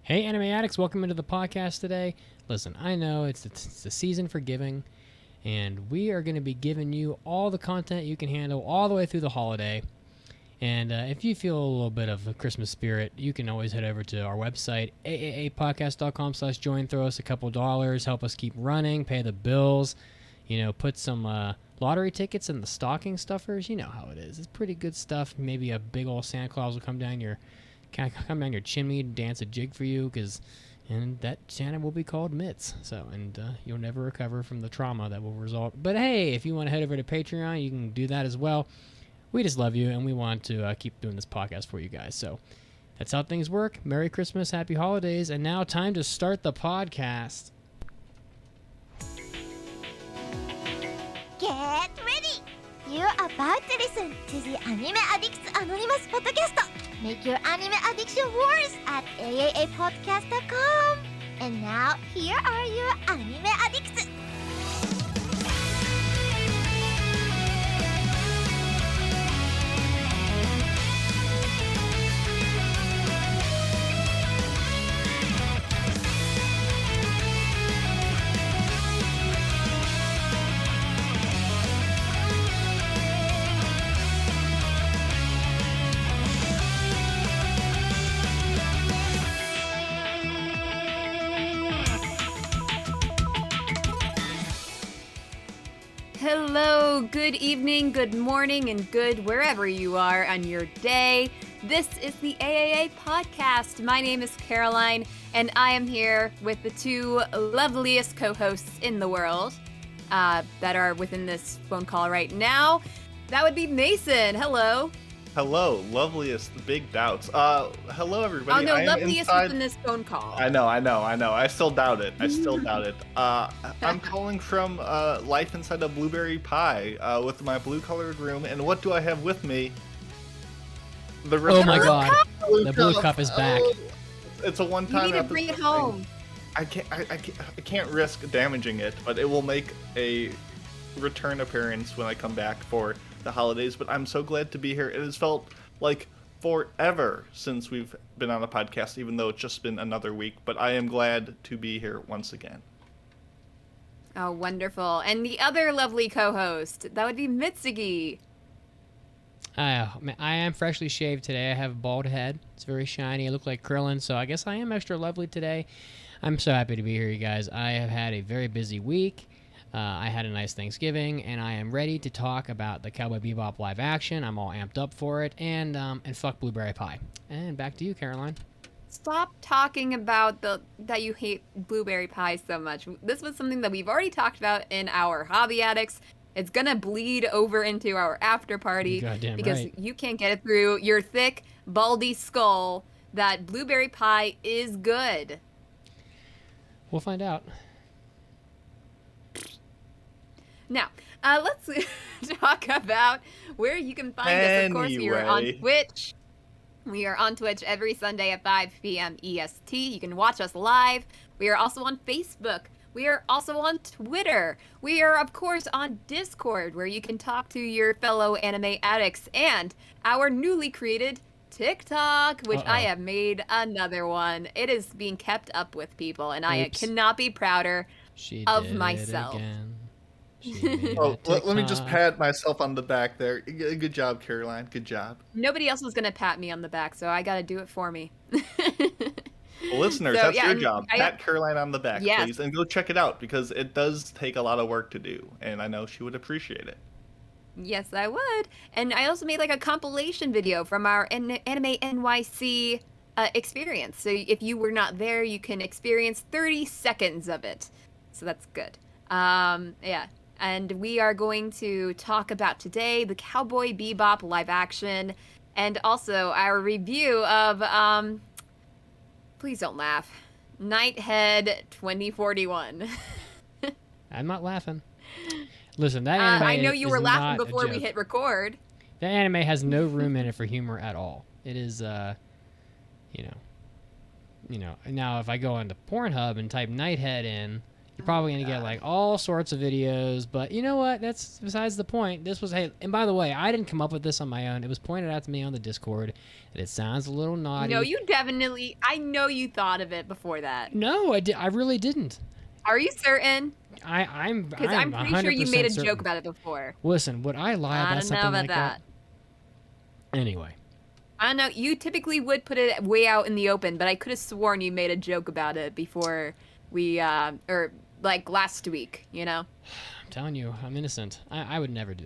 Hey, Anime Addicts, welcome into the podcast today. Listen, I know it's the season for giving, and we are going to be giving you all the content you can handle all the way through the holiday. And if you feel a little bit of a Christmas spirit, you can always head over to our website, aapodcast.com/join. Throw us a couple dollars, help us keep running, pay the bills, put some lottery tickets in the stocking stuffers. You know how it is. It's pretty good stuff. Maybe a big old Santa Claus will come down your chimney and dance a jig for you, and that Santa will be called Mitts. So, and you'll never recover from the trauma that will result. But hey, if you want to head over to Patreon, you can do that as well. We just love you, and we want to keep doing this podcast for you guys. So that's how things work. Merry Christmas, Happy Holidays, and now time to start the podcast. Get ready! You're about to listen to the Anime Addicts Anonymous Podcast. Make your anime addiction worse at aapodcast.com. And now, here are your anime addicts. Hello, good evening, good morning, and good wherever you are on your day. This is the AAA podcast. My name is Caroline, and I am here with the two loveliest co-hosts in the world that are within this phone call right now. That would be Mason. Hello. Hello, loveliest, big doubts. Hello, everybody. Oh, no, loveliest within this phone call. I know. I still doubt it. I'm calling from life inside a blueberry pie with my blue-colored room. And what do I have with me? Oh my god, the blue cup is back. It's a one-time You need to bring it home. I can't risk damaging it, but it will make a return appearance when I come back for the holidays. But I'm so glad to be here. It has felt like forever since we've been on a podcast, even though it's just been another week. But I am glad to be here once again. Oh, wonderful. And the other lovely co-host, that would be Mitsugi. I am freshly shaved today. I have a bald head. It's very shiny. I look like Krillin, so I guess I am extra lovely today. I'm so happy to be here, you guys. I have had a very busy week. I had a nice Thanksgiving, and I am ready to talk about the Cowboy Bebop live action. I'm all amped up for it, and fuck blueberry pie. And back to you, Caroline. Stop talking about that you hate blueberry pie so much. This was something that we've already talked about in our Hobby Addicts. It's gonna bleed over into our after party because you can't get it through your thick, baldy skull that blueberry pie is good. We'll find out. Now, let's talk about where you can find us. Of course, we are on Twitch. We are on Twitch every Sunday at 5 p.m. EST. You can watch us live. We are also on Facebook. We are also on Twitter. We are, of course, on Discord, where you can talk to your fellow anime addicts, and our newly created TikTok, which I have made another one. It is being kept up with, people, and I cannot be prouder of myself. Let me just pat myself on the back there. Good job, Caroline. Good job. Nobody else was going to pat me on the back, so I got to do it for me. Well, listeners, that's your job. Pat Caroline on the back, please. And go check it out, because it does take a lot of work to do, and I know she would appreciate it. Yes, I would. And I also made like a compilation video from our Anime NYC experience. So if you were not there, you can experience 30 seconds of it. So that's good. Yeah. And we are going to talk about today the Cowboy Bebop live action, and also our review of, please don't laugh, Nighthead 2041. I'm not laughing. Listen, that anime I know you were laughing not before we hit record. That anime has no room in it for humor at all. It is, now if I go into Pornhub and type Nighthead in, You're probably going to get like all sorts of videos, but you know what? That's besides the point. This was, hey, and by the way, I didn't come up with this on my own. It was pointed out to me on the Discord that it sounds a little naughty. No, you definitely, I know you thought of it before that. No, I really didn't. Are you certain? I'm pretty sure you made a certain. joke about it before. Listen, would I lie about something about like that? Anyway. I don't know. You typically would put it way out in the open, but I could have sworn you made a joke about it before we, or like last week, you know? I'm telling you, I'm innocent. I would never do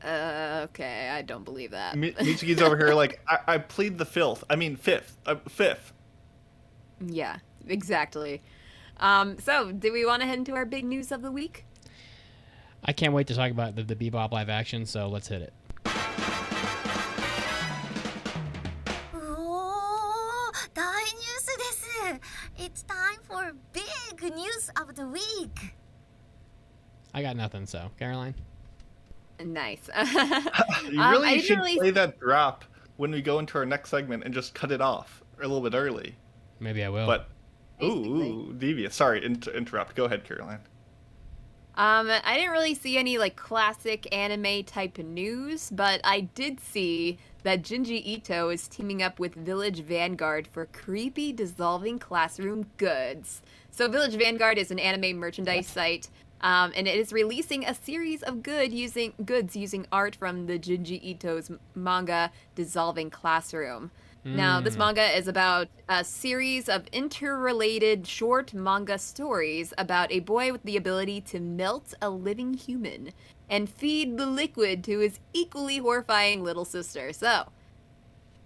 that. Okay, I don't believe that. Mitsuki's over here like, I plead the fifth. I mean, fifth. Fifth. Yeah, exactly. So, do we want to head into our big news of the week? I can't wait to talk about the Bebop live action, so let's hit it. It's time for big news of the week. I got nothing, so Caroline. Nice. You really should play that drop when we go into our next segment and just cut it off a little bit early. Maybe I will. But ooh, devious. Sorry, interrupt. Go ahead, Caroline. I didn't really see any like classic anime type news, but I did see that Junji Ito is teaming up with Village Vanguard for creepy dissolving classroom goods. So Village Vanguard is an anime merchandise site, and it is releasing a series of goods using art from the Junji Ito's manga Dissolving Classroom. Now, this manga is about a series of interrelated short manga stories about a boy with the ability to melt a living human and feed the liquid to his equally horrifying little sister. So,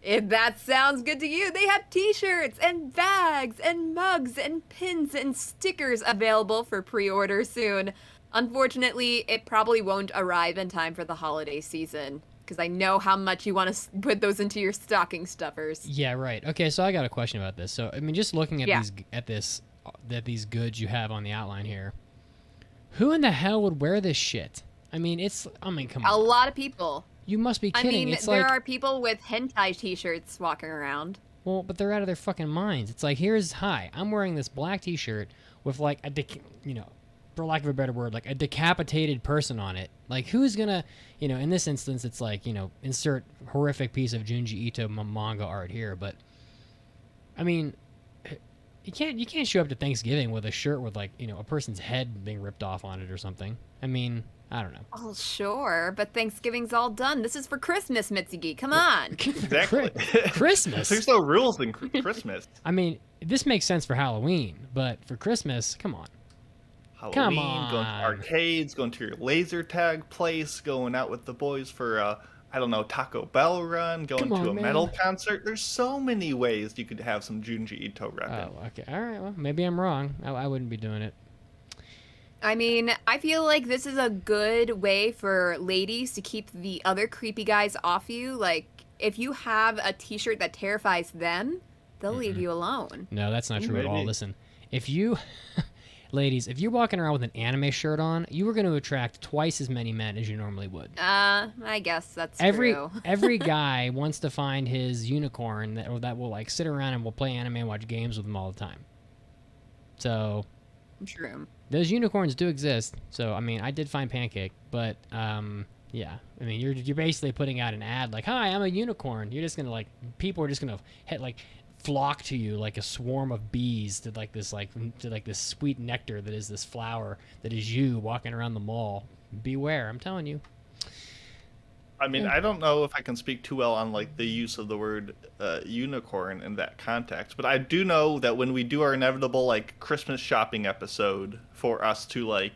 if that sounds good to you, they have t-shirts and bags and mugs and pins and stickers available for pre-order soon. Unfortunately, it probably won't arrive in time for the holiday season, because I know how much you want to put those into your stocking stuffers. Yeah, right. Okay, so I got a question about this. So, I mean, just looking at these goods you have on the outline here, who in the hell would wear this shit? I mean, come on. A lot of people. You must be kidding. I mean, it's there are people with hentai t-shirts walking around. Well, but they're out of their fucking minds. It's like, I'm wearing this black t-shirt with like for lack of a better word, like a decapitated person on it. Like, who's gonna, in this instance, it's like, insert horrific piece of Junji Ito manga art here. But, I mean, you can't show up to Thanksgiving with a shirt with like, a person's head being ripped off on it or something. I mean, I don't know. Oh, sure, but Thanksgiving's all done. This is for Christmas, Mitsuki. Come on. Exactly. Christmas. There's no rules in Christmas. I mean, this makes sense for Halloween, but for Christmas, come on. Halloween, going to arcades, going to your laser tag place, going out with the boys for Taco Bell run, going to a metal concert. There's so many ways you could have some Junji Ito repping. Oh, okay. All right. Well, maybe I'm wrong. I wouldn't be doing it. I mean, I feel like this is a good way for ladies to keep the other creepy guys off you. Like, if you have a t-shirt that terrifies them, they'll leave you alone. No, that's not true at all. Listen, if you... Ladies, if you're walking around with an anime shirt on, you are going to attract twice as many men as you normally would. I guess that's true. Every guy wants to find his unicorn that will like sit around and will play anime and watch games with him all the time. So, true. Those unicorns do exist. So, I mean, I did find Pancake, but yeah. I mean, you're basically putting out an ad like, "Hi, I'm a unicorn." You're just going to people are just going to flock to you like a swarm of bees to this sweet nectar that is this flower that is you walking around the mall. Beware, I'm telling you. I mean, I don't know if I can speak too well on the use of the word unicorn in that context, but I do know that when we do our inevitable Christmas shopping episode for us to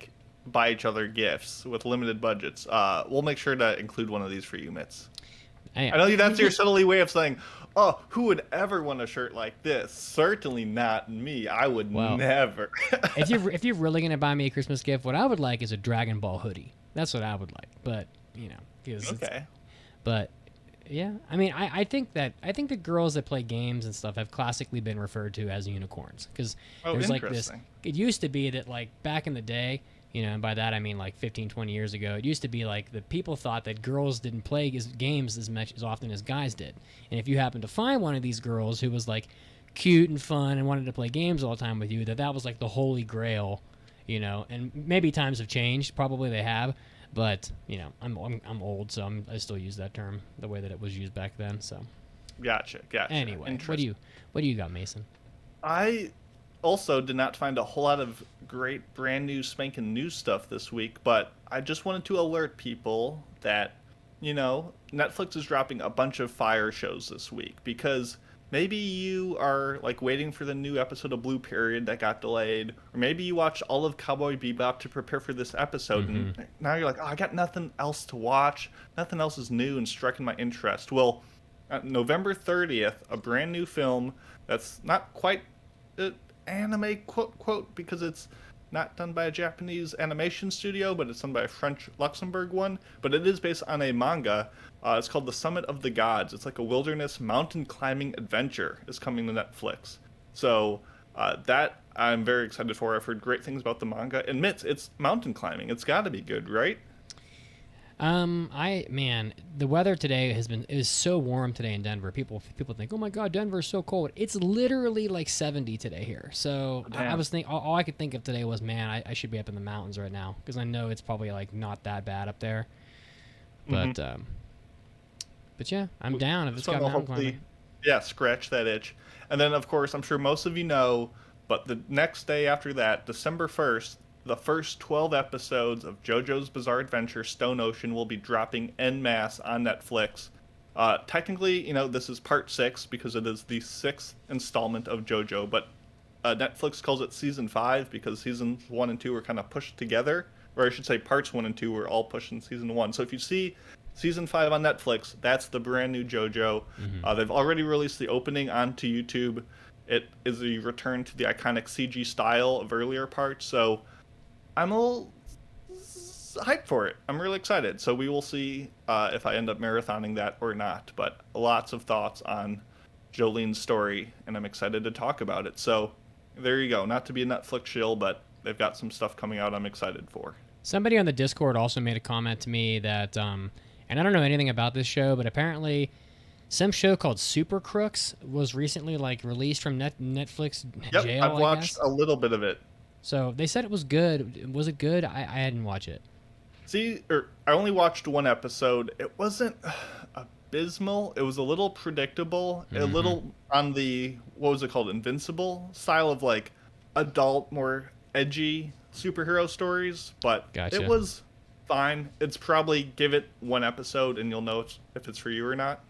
buy each other gifts with limited budgets, we'll make sure to include one of these for you, Mitz. I know that's your subtly way of saying, "Oh, who would ever want a shirt like this? Certainly not me. I would never." if you're really gonna buy me a Christmas gift, what I would like is a Dragon Ball hoodie. That's what I would like. But okay. But yeah, I mean, I think the girls that play games and stuff have classically been referred to as unicorns because there's this. It used to be that back in the day. And by that I mean 15, 20 years ago, it used to be the people thought that girls didn't play games as often as guys did. And if you happen to find one of these girls who was cute and fun and wanted to play games all the time with you, that was like the holy grail, you know. And maybe times have changed, probably they have, but you know, I'm old, so I still use that term the way that it was used back then. So Gotcha. anyway, what do you got, Mason? I also did not find a whole lot of great brand new spanking new stuff this week, but I just wanted to alert people that, you know, Netflix is dropping a bunch of fire shows this week, because maybe you are like waiting for the new episode of Blue Period that got delayed, or maybe you watched all of Cowboy Bebop to prepare for this episode, and now you're like, oh, I got nothing else to watch, nothing else is new and striking my interest. Well, November 30th, a brand new film that's not quite anime, quote, because it's not done by a Japanese animation studio, but it's done by a French Luxembourg one. But it is based on a manga. It's called The Summit of the Gods. It's like a wilderness mountain climbing adventure. Is coming to Netflix. So that I'm very excited for. I've heard great things about the manga. Admits it's mountain climbing. It's got to be good, right? The weather today is so warm today in Denver. People think, oh my God, Denver's so cold. It's literally like 70 today here. So I was thinking, all I could think of today was, man, I should be up in the mountains right now, because I know it's probably like not that bad up there. But yeah, I'm down if it's got mountain climbing. Yeah, scratch that itch. And then of course, I'm sure most of you know, but the next day after that, December 1st. The first 12 episodes of JoJo's Bizarre Adventure Stone Ocean will be dropping en masse on Netflix. Technically, you know, this is part 6 because it is the 6th installment of JoJo, but Netflix calls it season 5 because seasons 1 and 2 were kind of pushed together, or I should say parts 1 and 2 were all pushed in season 1. So if you see season 5 on Netflix, that's the brand new JoJo. They've already released the opening onto YouTube. It is a return to the iconic CG style of earlier parts, so I'm a little hyped for it. I'm really excited. So we will see if I end up marathoning that or not. But lots of thoughts on Jolene's story, and I'm excited to talk about it. So there you go. Not to be a Netflix shill, but they've got some stuff coming out I'm excited for. Somebody on the Discord also made a comment to me that, and I don't know anything about this show, but apparently some show called Super Crooks was recently like released from Netflix jail. I've watched a little bit of it. So they said it was good. Was it good? I didn't watch it. I only watched one episode. It wasn't abysmal. It was a little predictable. A little on the, what was it called, Invincible style of like adult, more edgy superhero stories. But Gotcha. It was fine. It's probably, give it one episode and you'll know if it's for you or not.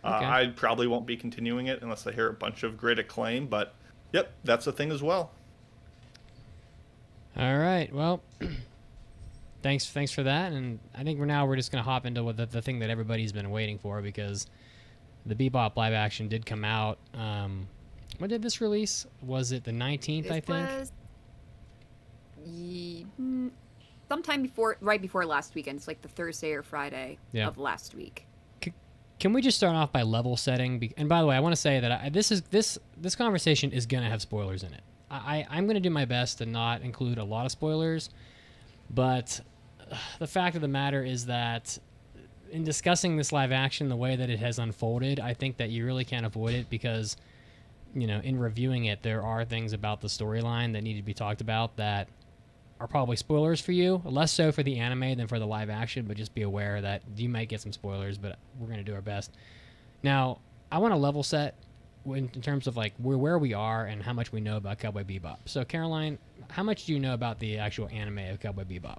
Okay. I probably won't be continuing it unless I hear a bunch of great acclaim. But yep, that's a thing as well. All right. Well, thanks for that. And I think we're just going to hop into the thing that everybody's been waiting for, because the Bebop live action did come out. When did this release? Was it the 19th, I think? Was sometime right before last weekend. It's like the Thursday or Friday of last week. Can we just start off by level setting? And by the way, I want to say that this conversation is going to have spoilers in it. I'm going to do my best to not include a lot of spoilers, but the fact of the matter is that in discussing this live action, the way that it has unfolded, I think that you really can't avoid it, because, you know, in reviewing it, there are things about the storyline that need to be talked about that are probably spoilers for you, less so for the anime than for the live action, but just be aware that you might get some spoilers, but we're going to do our best. Now, I want to level set in terms of like where we are and how much we know about Cowboy Bebop. So Caroline, how much do you know about the actual anime of Cowboy Bebop?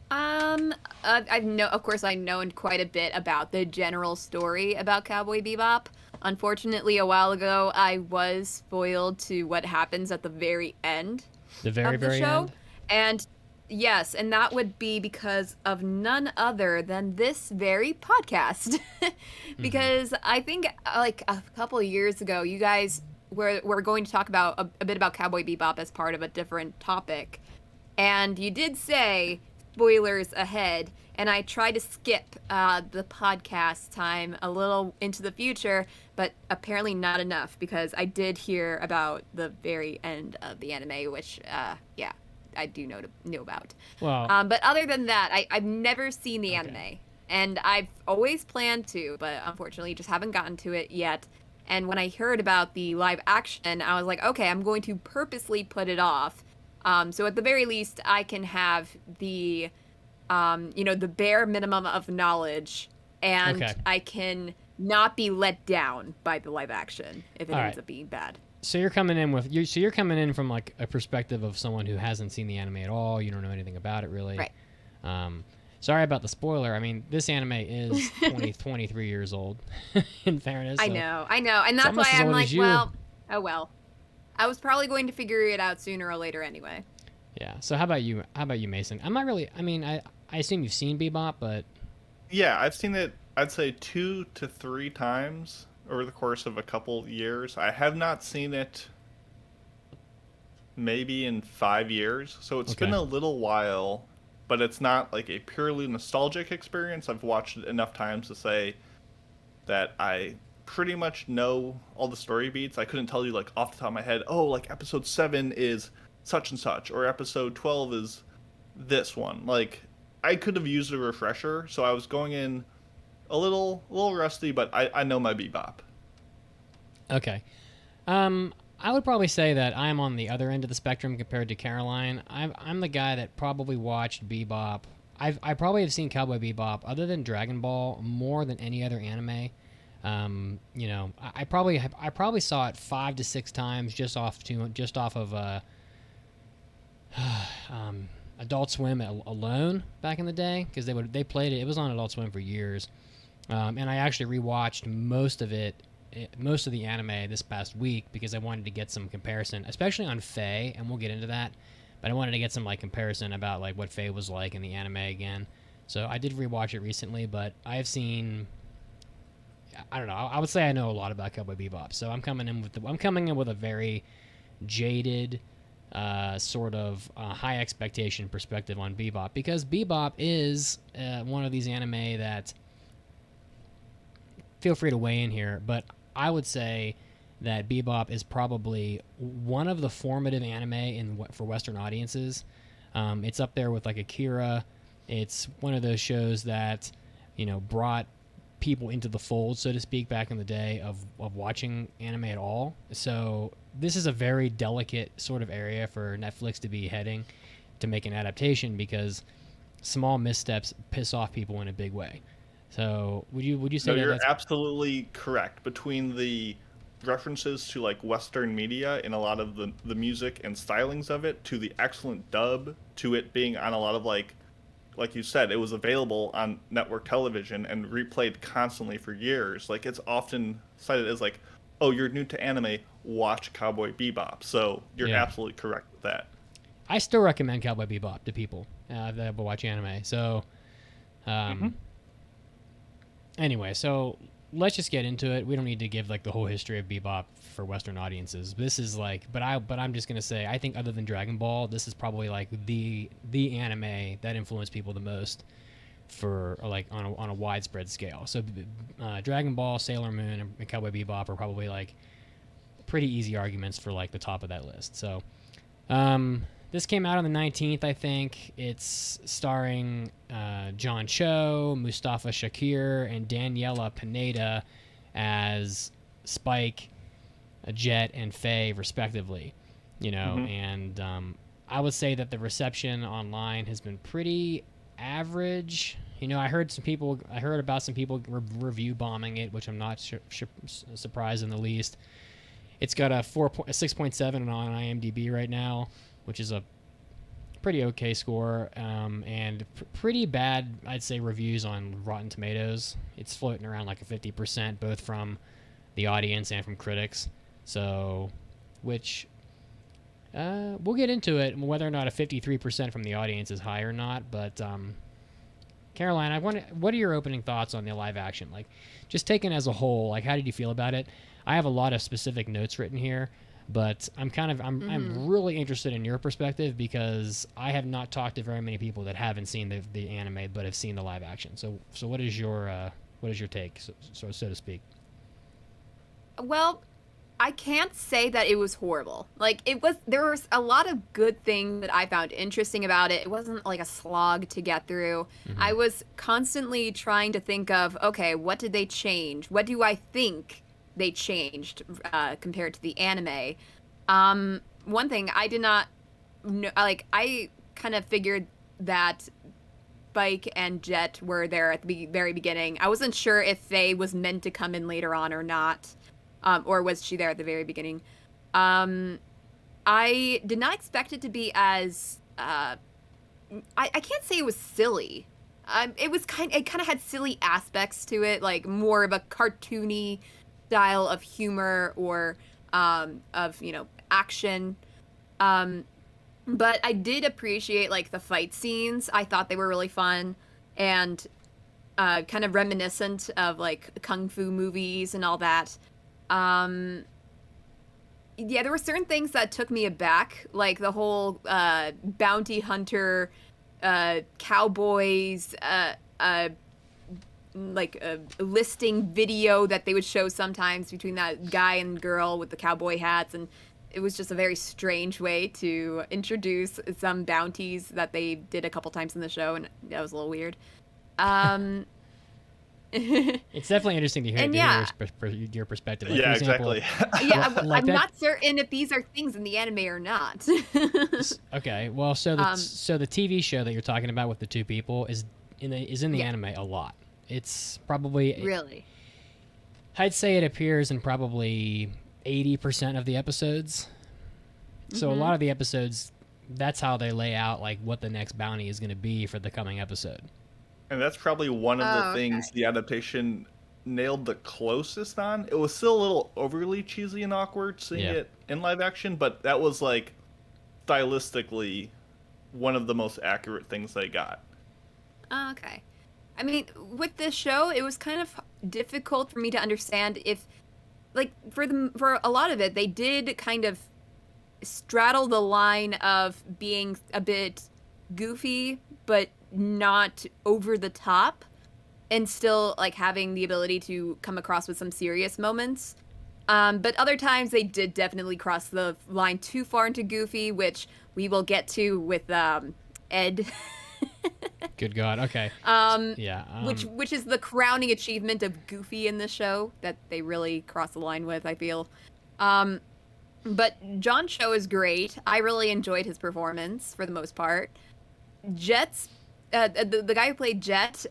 Of course, I know quite a bit about the general story about Cowboy Bebop. Unfortunately, a while ago, I was spoiled to what happens at the very end of the show. End? And yes, and that would be because of none other than this very podcast. Because I think like a couple of years ago, you guys were going to talk about a bit about Cowboy Bebop as part of a different topic. And you did say spoilers ahead, and I tried to skip the podcast time a little into the future, but apparently not enough, because I did hear about the very end of the anime, which, I do know about. Well, but other than that, I've never seen the anime, and I've always planned to, but unfortunately just haven't gotten to it yet. And when I heard about the live action, I was like, okay, I'm going to purposely put it off. So at the very least, I can have the, the bare minimum of knowledge, and I can not be let down by the live action if it ends up being bad. So you're coming in from like a perspective of someone who hasn't seen the anime at all. You don't know anything about it really. Right. Sorry about the spoiler. I mean, this anime is 23 years old. In fairness, so I know, and that's why I'm like, well, oh well. I was probably going to figure it out sooner or later anyway. Yeah. So how about you? Mason? I'm not really. I mean, I assume you've seen Bebop, but yeah, I've seen it. I'd say 2 to 3 times over the course of a couple years. I have not seen it maybe in 5 years, so it's been a little while, but it's not like a purely nostalgic experience. I've watched it enough times to say that I pretty much know all the story beats. I couldn't tell you like off the top of my head, oh, like episode 7 is such and such, or episode 12 is this one. Like, I could have used a refresher, so I was going in a little rusty, but I know my Bebop. Okay. I would probably say that I'm on the other end of the spectrum compared to Caroline. I'm the guy that probably watched Bebop. I probably have seen Cowboy Bebop, other than Dragon Ball, more than any other anime. I probably saw it 5 to 6 times just off of Adult Swim alone back in the day, because they played it. It was on Adult Swim for years, and I actually rewatched most of the anime this past week because I wanted to get some comparison, especially on Faye, and we'll get into that. But I wanted to get some like comparison about like what Faye was like in the anime again. So I did rewatch it recently, but I've seen. I don't know. I would say I know a lot about Cowboy Bebop, so I'm coming in with a very jaded, sort of high expectation perspective on Bebop, because Bebop is one of these anime that. Feel free to weigh in here, but I would say that Bebop is probably one of the formative anime for Western audiences. It's up there with like Akira. It's one of those shows that brought people into the fold, so to speak, back in the day of watching anime at all. So this is a very delicate sort of area for Netflix to be heading to make an adaptation, because small missteps piss off people in a big way. So would you say you're absolutely correct. Between the references to like Western media in a lot of the music and stylings of it, to the excellent dub, to it being on a lot of like you said, it was available on network television and replayed constantly for years. Like, it's often cited as like, oh, you're new to anime, watch Cowboy Bebop. So you're absolutely correct with that. I still recommend Cowboy Bebop to people that watch anime. So, anyway, so let's just get into it. We don't need to give like the whole history of Bebop for Western audiences. This is like, but I'm just gonna say, I think other than Dragon Ball, this is probably like the anime that influenced people the most for like on a widespread scale. So Dragon Ball, Sailor Moon, and Cowboy Bebop are probably like pretty easy arguments for like the top of that list. So this came out on the 19th, I think. It's starring John Cho, Mustafa Shakir, and Daniela Pineda as Spike, Jet, and Faye, respectively. And I would say that the reception online has been pretty average. I heard about some people review bombing it, which I'm not surprised in the least. It's got a 6.7 on IMDb right now, which is a pretty okay score, and pretty bad, I'd say, reviews on Rotten Tomatoes. It's floating around like a 50%, both from the audience and from critics. So, which we'll get into it, whether or not a 53% from the audience is high or not. But Caroline, what are your opening thoughts on the live action? Like, just taken as a whole, like, how did you feel about it? I have a lot of specific notes written here, but I'm really interested in your perspective, because I have not talked to very many people that haven't seen the anime but have seen the live action. So what is your take, so to speak? Well, I can't say that it was horrible. Like, there was a lot of good things that I found interesting about it. It wasn't like a slog to get through. I was constantly trying to think of, okay, what did they change? What do I think they changed compared to the anime. One thing I did not know, like, I kind of figured that Spike and Jet were there at the very beginning. I wasn't sure if Faye was meant to come in later on or not, or was she there at the very beginning. I did not expect it to be as I can't say it was silly. It kind of had silly aspects to it, like more of a cartoony style of humor or of action. But I did appreciate like the fight scenes. I thought they were really fun and kind of reminiscent of like kung fu movies and all that. Yeah, there were certain things that took me aback, like the whole bounty hunter, cowboys, like a listing video that they would show sometimes between that guy and girl with the cowboy hats, and it was just a very strange way to introduce some bounties that they did a couple times in the show, and that was a little weird. It's definitely interesting to hear, your perspective. Like, yeah, for example, exactly. Yeah, I'm not certain if these are things in the anime or not. Okay, well, so the TV show that you're talking about with the two people is in the anime a lot. It's probably really. I'd say it appears in probably 80% of the episodes. So a lot of the episodes, that's how they lay out like what the next bounty is going to be for the coming episode. And that's probably one of the things the adaptation nailed the closest on. It was still a little overly cheesy and awkward seeing it in live action, but that was like stylistically one of the most accurate things they got. Oh, okay. I mean, with this show, it was kind of difficult for me to understand if, like, for a lot of it, they did kind of straddle the line of being a bit goofy, but not over the top, and still like having the ability to come across with some serious moments. But other times they did definitely cross the line too far into goofy, which we will get to with Ed. Good God. Okay. Which is the crowning achievement of goofy in this show that they really cross the line with, I feel. But John Cho is great. I really enjoyed his performance for the most part. Jet's the guy who played Jet,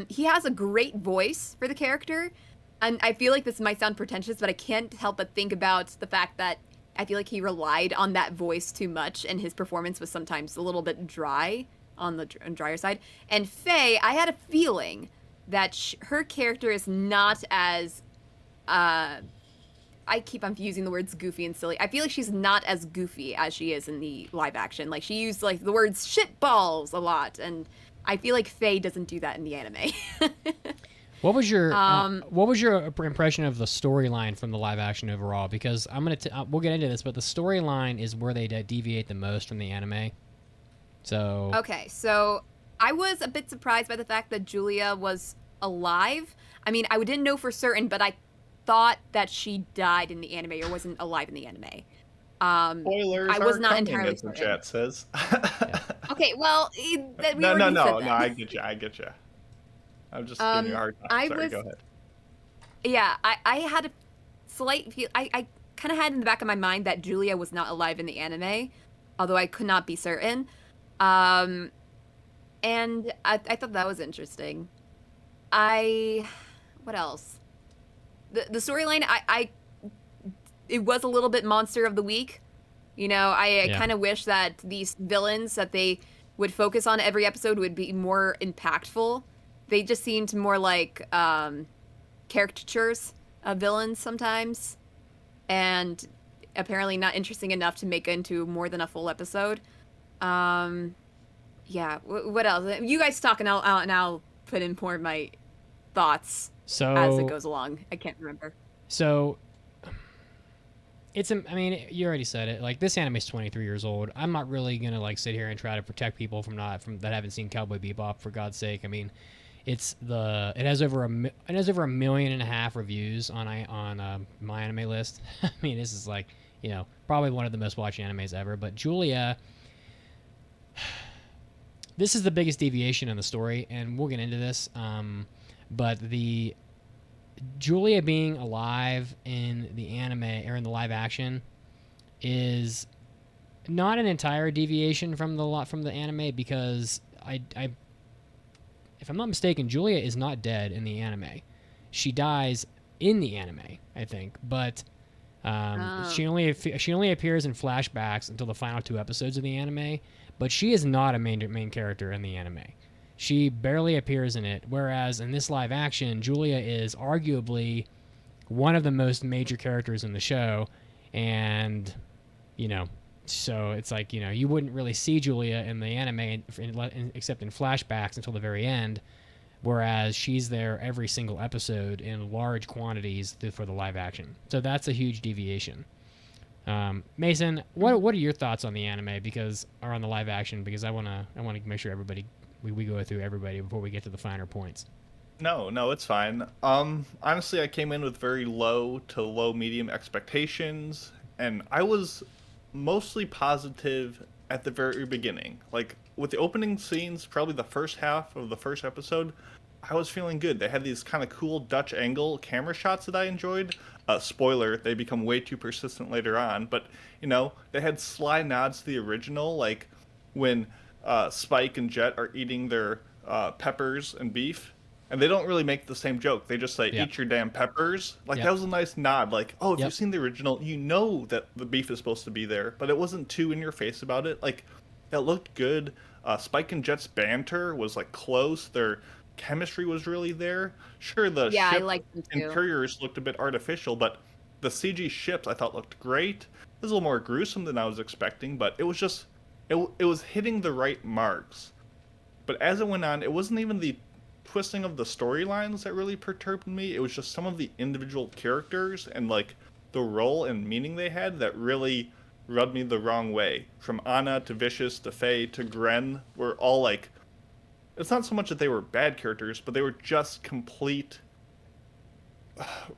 he has a great voice for the character. And I feel like this might sound pretentious, but I can't help but think about the fact that I feel like he relied on that voice too much, and his performance was sometimes a little bit dry on the drier side. And Faye, I had a feeling that her character is not as I keep on using the words goofy and silly. I feel like she's not as goofy as she is in the live action. Like, she used like the words shit balls a lot, and I feel like Faye doesn't do that in the anime. What was your impression of the storyline from the live action overall? Because we'll get into this, but the storyline is where they deviate the most from the anime. So okay, so I was a bit surprised by the fact that Julia was alive. I mean, I didn't know for certain, but I thought that she died in the anime or wasn't alive in the anime. Spoilers. I was not coming, entirely as the certain. chat says. Okay, well, No. I get you. I'm just giving you a hard time. Sorry, go ahead. Yeah, I had a slight feel. I kind of had in the back of my mind that Julia was not alive in the anime, although I could not be certain. And I thought that was interesting. What else? The storyline, it was a little bit monster of the week. You know, I kind of wish that these villains that they would focus on every episode would be more impactful. They just seemed more like caricatures of villains sometimes, and apparently not interesting enough to make into more than a full episode. Yeah, what else? You guys talk, and I'll put in more of my thoughts as it goes along. I can't remember. So, I mean, you already said it. Like, this anime is 23 years old. I'm not really gonna like sit here and try to protect people from that haven't seen Cowboy Bebop, for God's sake. I mean, it has over 1.5 million reviews on my anime list. I mean, this is like, probably one of the most watched animes ever. But Julia, this is the biggest deviation in the story, and we'll get into this. But Julia being alive in the anime or in the live action is not an entire deviation from the anime, because I if I'm not mistaken, Julia is not dead in the anime. She dies in the anime, I think, but she only appears in flashbacks until the final 2 episodes of the anime. But she is not a main character in the anime. She barely appears in it, whereas in this live action, Julia is arguably one of the most major characters in the show, and so it's like, you wouldn't really see Julia in the anime except in flashbacks until the very end, whereas she's there every single episode in large quantities for the live action. So that's a huge deviation. Mason, what are your thoughts on the anime or on the live action? Because I want to make sure we go through everybody before we get to the finer points. No, it's fine. Honestly, I came in with very low to low medium expectations, and I was mostly positive at the very beginning. Like, with the opening scenes, probably the first half of the first episode, I was feeling good. They had these kind of cool Dutch angle camera shots that I enjoyed. Spoiler, they become way too persistent later on, but, they had sly nods to the original, like when Spike and Jet are eating their peppers and beef, and they don't really make the same joke. They just say, eat your damn peppers. Like, that was a nice nod. Like, oh, if you've seen the original, you know that the beef is supposed to be there. But it wasn't too in your face about it. Like, it looked good. Spike and Jet's banter was, like, close. Their chemistry was really there. Sure, the ship interiors looked a bit artificial, but the CG ships I thought looked great. It was a little more gruesome than I was expecting, but it was just... It was hitting the right marks. But as it went on, it wasn't even the twisting of the storylines that really perturbed me. It was just some of the individual characters and like the role and meaning they had that really rubbed me the wrong way. From Anna to Vicious to Faye to Gren were all like, it's not so much that they were bad characters, but they were just complete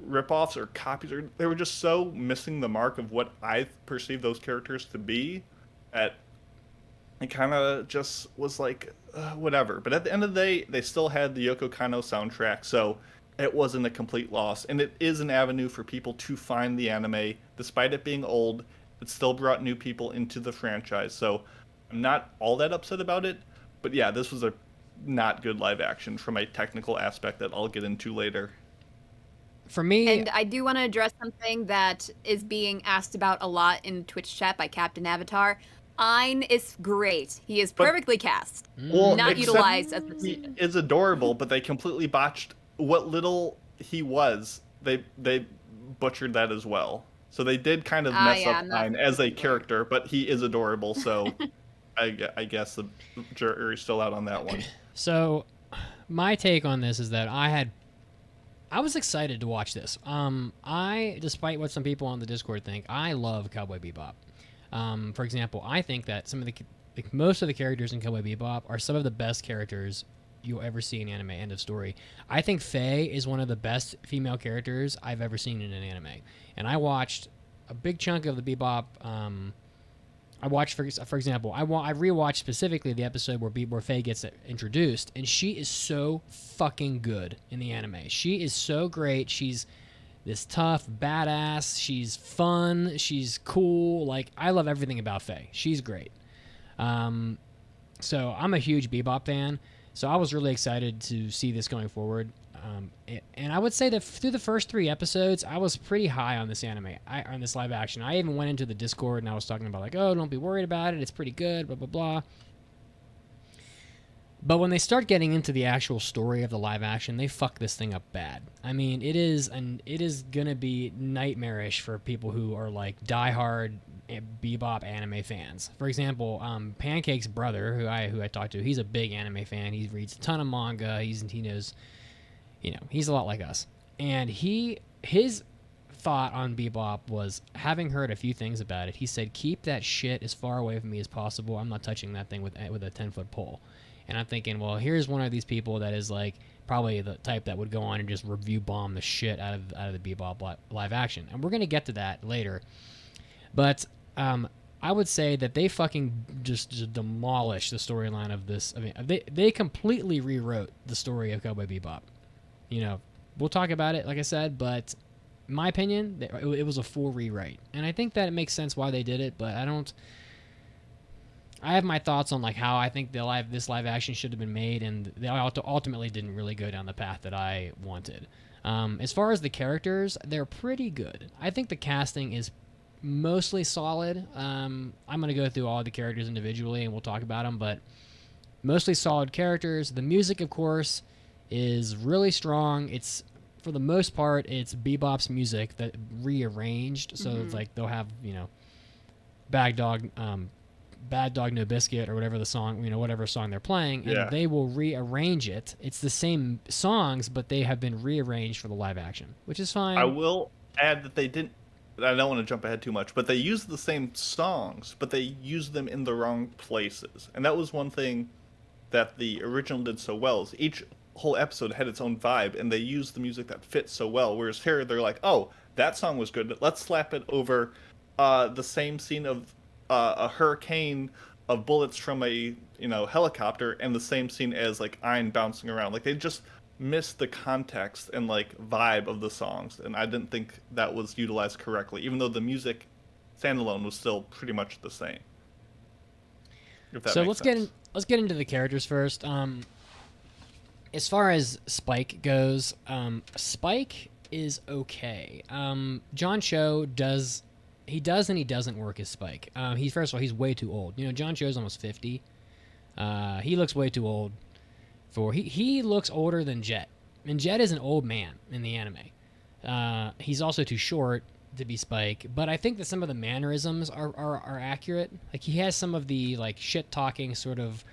ripoffs or copies, or they were just so missing the mark of what I perceived those characters to be that it kind of just was like, whatever. But at the end of the day, they still had the Yoko Kanno soundtrack, so it wasn't a complete loss. And it is an avenue for people to find the anime. Despite it being old, it still brought new people into the franchise. So I'm not all that upset about it. But yeah, this was a not good live action from a technical aspect that I'll get into later. For me... And I do want to address something that is being asked about a lot in Twitch chat by Captain Avatar. Ein is great. He is perfectly cast. Well, not utilized as the he is adorable, but they completely botched what little he was. They butchered that as well. So they did kind of mess up Ein as a character, but he is adorable, so I guess the jury's still out on that one. So my take on this is that I was excited to watch this. Despite what some people on the Discord think, I love Cowboy Bebop. For example, I think that most of the characters in Cowboy Bebop are some of the best characters you'll ever see in anime. End of story. I think Faye is one of the best female characters I've ever seen in an anime. And I watched a big chunk of the Bebop. I watched, for example, I rewatched specifically the episode where Faye gets introduced, and she is so fucking good in the anime. She is so great. She's this tough badass. She's fun. She's cool. Like, I love everything about Faye. She's great. So I'm a huge Bebop fan. So I was really excited to see this going forward. And I would say that through the first 3 episodes, I was pretty high on this anime, on this live action. I even went into the Discord and I was talking about like, oh, don't be worried about it. It's pretty good, blah, blah, blah. But when they start getting into the actual story of the live action, they fuck this thing up bad. I mean, it is gonna be nightmarish for people who are like diehard Bebop anime fans. For example, Pancake's brother, who I talked to, he's a big anime fan. He reads a ton of manga. He knows, he's a lot like us. And his thought on Bebop was, having heard a few things about it, he said, keep that shit as far away from me as possible. I'm not touching that thing with a 10-foot pole. And I'm thinking, well, here's one of these people that is like probably the type that would go on and just review bomb the shit out of the Bebop live action. And we're going to get to that later. But I would say that they fucking just demolished the storyline of this. I mean, they completely rewrote the story of Cowboy Bebop. we'll talk about it, like I said, but in my opinion, it was a full rewrite. And I think that it makes sense why they did it, but I have my thoughts on like how I think this live action should have been made, and they ultimately didn't really go down the path that I wanted. As far as the characters, they're pretty good. I think the casting is mostly solid. I'm going to go through all the characters individually, and we'll talk about them, but mostly solid characters. The music, of course, is really strong. It's, for the most part, it's Bebop's music that rearranged. So it's like they'll have, Bad Dog No Biscuit or whatever the song, whatever song they're playing, and they will rearrange it. It's the same songs, but they have been rearranged for the live action, which is fine. I will add that they didn't. I don't want to jump ahead too much, but they used the same songs, but they used them in the wrong places, and that was one thing that the original did so well. Is each whole episode had its own vibe, and they used the music that fit so well. Whereas here, they're like, "Oh, that song was good. Let's slap it over the same scene of a hurricane of bullets from a helicopter, and the same scene as like Ein bouncing around." Like they just missed the context and like vibe of the songs, and I didn't think that was utilized correctly, even though the music standalone was still pretty much the same. So let's get into the characters first. As far as Spike goes, Spike is okay. John Cho does and he doesn't work as Spike. First of all, he's way too old. John Cho's almost 50. He looks way too old he looks older than Jet. And Jet is an old man in the anime. He's also too short to be Spike, but I think that some of the mannerisms are accurate. Like he has some of the like shit talking sort of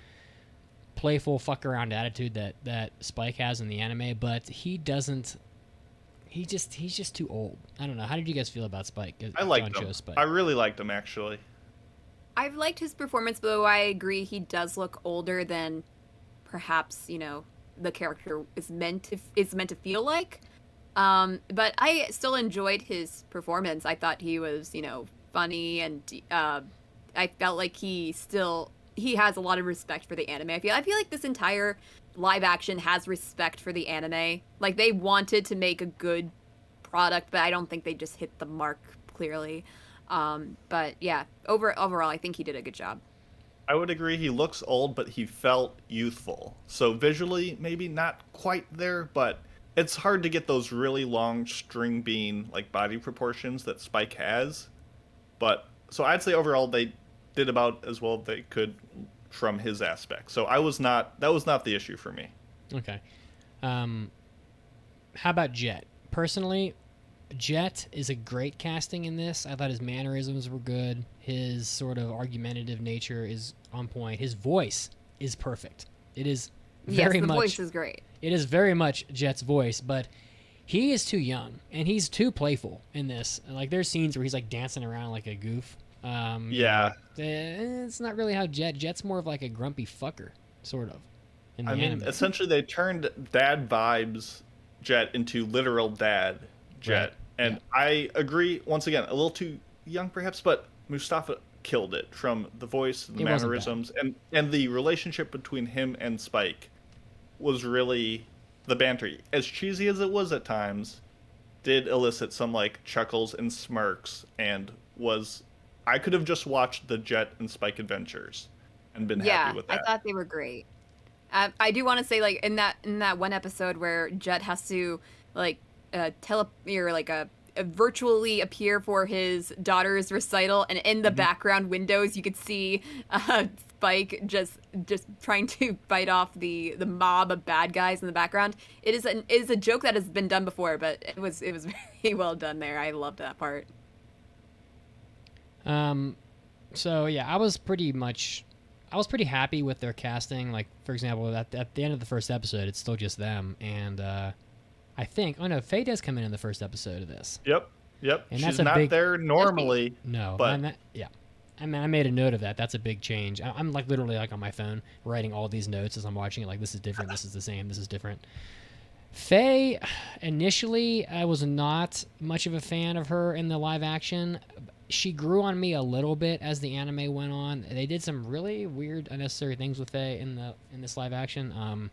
playful fuck around attitude that Spike has in the anime, but he doesn't. He's just too old. I don't know. How did you guys feel about Spike? I liked him. Spike. I really liked him actually. I've liked his performance, though I agree he does look older than perhaps the character is meant to feel like. But I still enjoyed his performance. I thought he was funny, and I felt like he has a lot of respect for the anime. I feel like this entire live action has respect for the anime. Like they wanted to make a good product, but I don't think they just hit the mark clearly. But yeah, overall, I think he did a good job. I would agree. He looks old, but he felt youthful. So visually, maybe not quite there, but it's hard to get those really long string bean like body proportions that Spike has. But so I'd say overall they did about as well as they could from his aspect. So that was not the issue for me. Okay. How about Jet? Personally, Jet is a great casting in this. I thought his mannerisms were good. His sort of argumentative nature is on point. His voice is perfect. It is very much. The voice is great. It is very much Jet's voice, but he is too young and he's too playful in this. Like there's scenes where he's like dancing around like a goof. It's not really how Jet's more of like a grumpy fucker, sort of. In the anime. Essentially they turned dad vibes Jet into literal dad Jet. Right. And I agree, once again, a little too young perhaps, but Mustafa killed it from the voice, the mannerisms, and the relationship between him and Spike was really the banter. As cheesy as it was at times, did elicit some like chuckles and smirks, and I could have just watched the Jet and Spike adventures and been happy with that. I thought they were great. I do want to say, like in that one episode where Jet has to like virtually appear for his daughter's recital, and in the background windows you could see Spike just trying to fight off the mob of bad guys in the background. It is a joke that has been done before, but it was very well done there. I loved that part. So yeah, I was pretty happy with their casting. Like for example, at the end of the first episode, it's still just them, and I think. Oh no, Faye does come in the first episode of this. Yep. And she's not there normally. No, but I made a note of that. That's a big change. I'm like literally like on my phone writing all these notes as I'm watching it. Like this is different. This is the same. This is different. Faye, initially, I was not much of a fan of her in the live action. She grew on me a little bit as the anime went on. They did some really weird, unnecessary things with Faye in this live action.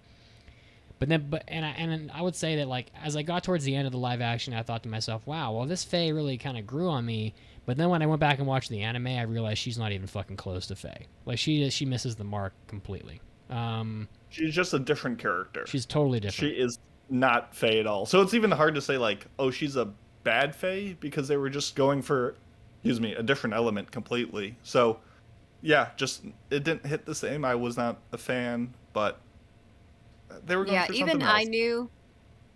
And I would say that, like, as I got towards the end of the live action, I thought to myself, wow, well, this Faye really kind of grew on me. But then when I went back and watched the anime, I realized she's not even fucking close to Faye. Like, she misses the mark completely. She's just a different character. She's totally different. She is not Faye at all. So it's even hard to say, like, oh, she's a bad Faye, because they were just going for, a different element completely. So, yeah, just, it didn't hit the same. I was not a fan, but they were going for something else.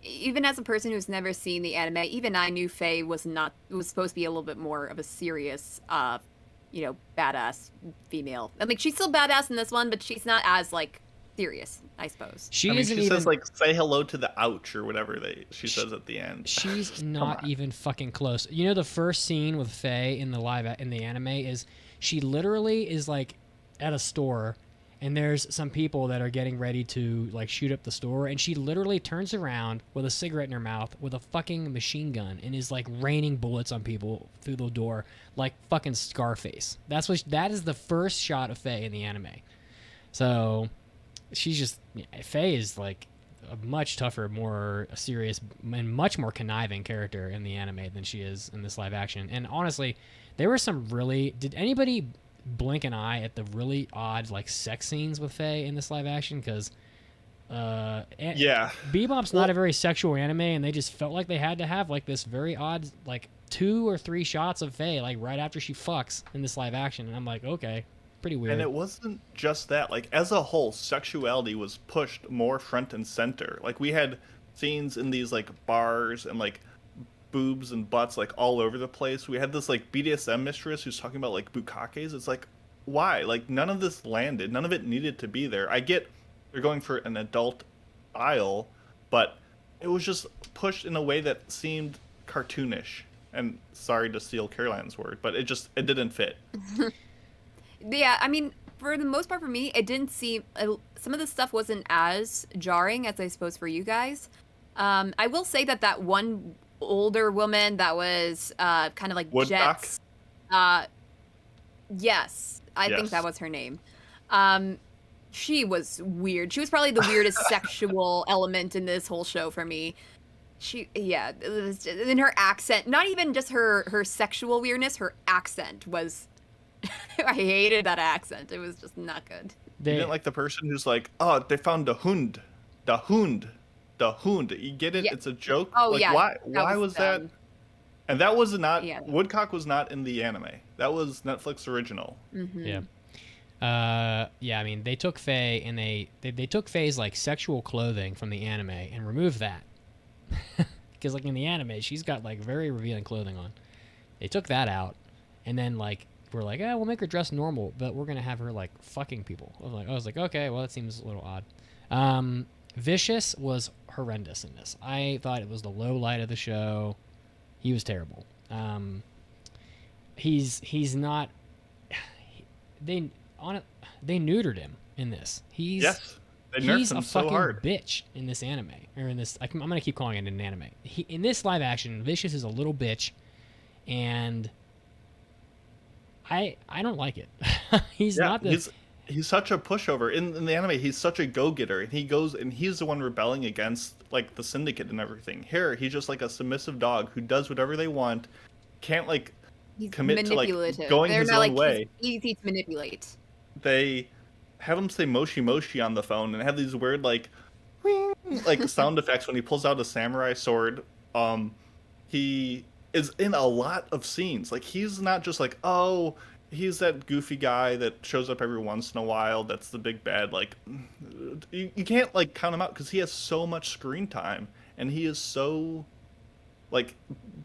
Even as a person who's never seen the anime, even I knew Faye was supposed to be a little bit more of a serious, badass female. I mean, she's still badass in this one, but she's not as, like, serious, I suppose. She says, like, say hello to the ouch or whatever she says at the end. She's not even fucking close. You know, the first scene with Faye in the anime is she literally is, like, at a store, and there's some people that are getting ready to, like, shoot up the store, and she literally turns around with a cigarette in her mouth with a fucking machine gun and is, like, raining bullets on people through the door like fucking Scarface. That is the first shot of Faye in the anime. So Faye is, like, a much tougher, more serious, and much more conniving character in the anime than she is in this live action. And honestly, there were some did anybody blink an eye at the really odd, like, sex scenes with Faye in this live action? Because Bebop's not a very sexual anime, and they just felt like they had to have, like, this very odd, like, 2 or 3 shots of Faye, like, right after she fucks in this live action. And I'm like, okay, pretty weird. And it wasn't just that. Like, as a whole, sexuality was pushed more front and center. Like, we had scenes in these, like, bars and, like, boobs and butts, like, all over the place. We had this, like, BDSM mistress who's talking about, like, bukakes. It's like, why? Like, none of this landed. None of it needed to be there. I get they're going for an adult style, but it was just pushed in a way that seemed cartoonish. And sorry to steal Caroline's word, but it didn't fit. Yeah, I mean, for the most part for me, it didn't seem... some of the stuff wasn't as jarring as I suppose for you guys. I will say that one older woman that was kind of like Woodcock? Jet's... yes, I think that was her name. She was weird. She was probably the weirdest sexual element in this whole show for me. It was in her accent, not even just her sexual weirdness, her accent was... I hated that accent. It was just not good. You didn't like the person who's like, oh, they found the hund. You get it? Yeah. It's a joke. Oh, like, yeah. Why was that? And that was not... Yeah. Woodcock was not in the anime. That was Netflix original. Mm-hmm. Yeah. I mean, they took Faye and they took Faye's, like, sexual clothing from the anime and removed that. Because, like, in the anime, she's got, like, very revealing clothing on. They took that out, and then, like, we're like, we'll make her dress normal, but we're gonna have her, like, fucking people. I was like, okay, well, that seems a little odd. Vicious was horrendous in this. I thought it was the low light of the show. He was terrible. He's not. They neutered him in this. He's a fucking bitch in this anime, or in this. I'm gonna keep calling it an anime. In this live action, Vicious is a little bitch, and I don't like it. He's such a pushover. In the anime, he's such a go-getter, and he goes and he's the one rebelling against, like, the syndicate and everything. Here, he's just like a submissive dog who does whatever they want, can't, like, commit to, like, going his own way. He's easy to manipulate. They have him say moshi moshi on the phone and have these weird, like, wing, like, sound effects when he pulls out a samurai sword. He is in a lot of scenes. Like, he's not just like, oh, he's that goofy guy that shows up every once in a while that's the big bad. Like, you can't, like, count him out because he has so much screen time, and he is so, like,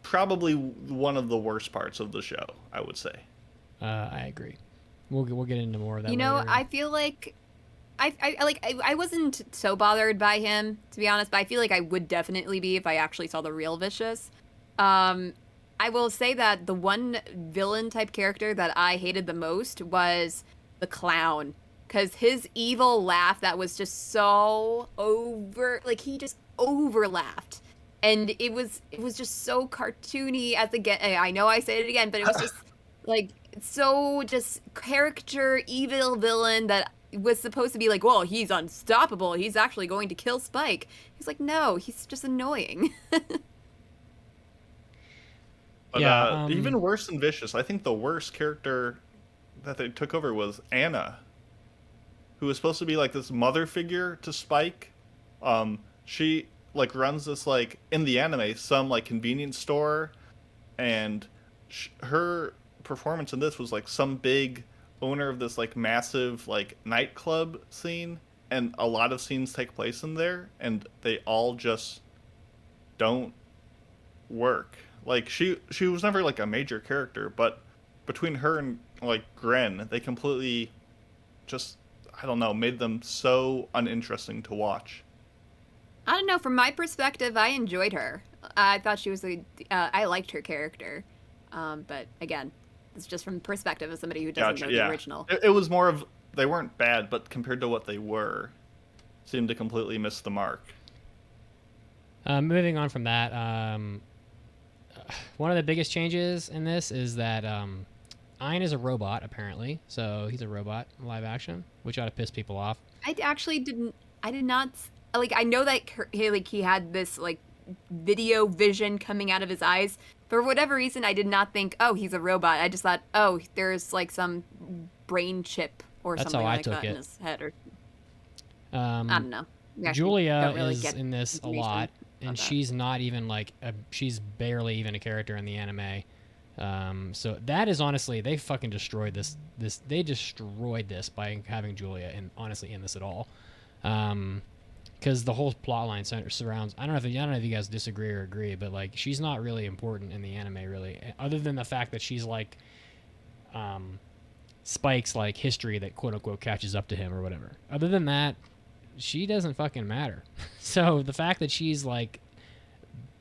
probably one of the worst parts of the show, I would say. I agree. We'll get into more of that later. I feel like I wasn't so bothered by him, to be honest, but I feel like I would definitely be if I actually saw the real Vicious. I will say that the one villain type character that I hated the most was the clown, because his evil laugh that was just so over, like, he just over laughed, and it was just so cartoony I know I said it again, but it was just like so just caricature evil villain that was supposed to be like, well, he's unstoppable. He's actually going to kill Spike. He's like, no, he's just annoying. But even worse than Vicious, I think the worst character that they took over was Anna, who was supposed to be like this mother figure to Spike. She like runs this like in the anime some like convenience store, and her performance in this was like some big owner of this like massive like nightclub scene, and a lot of scenes take place in there, and they all just don't work. Like she was never like a major character, but between her and like Gren, they completely just, I don't know, made them so uninteresting to watch. I don't know. From my perspective, I enjoyed her. I thought she was I liked her character. But again, it's just from the perspective of somebody who doesn't know the original. It was more of, they weren't bad, but compared to what they were, seemed to completely miss the mark. Moving on from that, one of the biggest changes in this is that Ein is a robot, apparently. So he's a robot in live action, which ought to piss people off. I did not, like, I know that he had this, like, video vision coming out of his eyes. For whatever reason, I did not think, oh, he's a robot. I just thought, oh, there's, like, some brain chip or something like that in his head. Or I don't know. Julia is in this a lot. And she's not even like she's barely even a character in the anime. So that is honestly, they fucking destroyed this. They destroyed this by having Julia in this at all. Because the whole plot line surrounds. I don't know if you guys disagree or agree, but like she's not really important in the anime really, other than the fact that she's like Spike's like history that quote unquote catches up to him or whatever. Other than that, she doesn't fucking matter. So the fact that she's like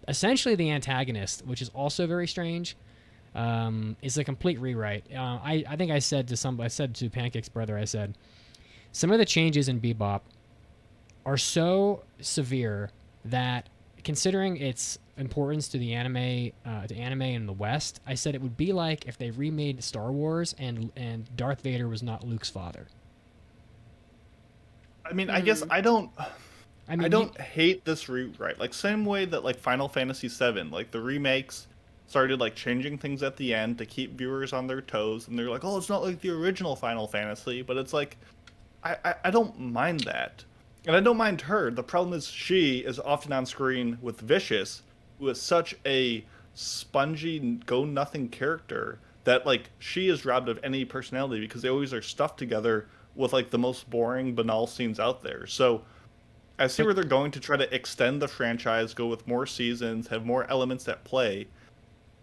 essentially the antagonist, which is also very strange, is a complete rewrite. I think I said to Pancake's brother, I said, some of the changes in Bebop are so severe that, considering its importance to the anime in the West, I said it would be like if they remade Star Wars and Darth Vader was not Luke's father. I mean, I guess I don't hate this rewrite. Like, same way that, like, Final Fantasy VII, like, the remakes started, like, changing things at the end to keep viewers on their toes, and they're like, oh, it's not like the original Final Fantasy, but it's like, I don't mind that. And I don't mind her. The problem is she is often on screen with Vicious, who is such a spongy, go-nothing character that, like, she is robbed of any personality because they always are stuffed together with like the most boring, banal scenes out there. So I see where they're going to try to extend the franchise, go with more seasons, have more elements at play,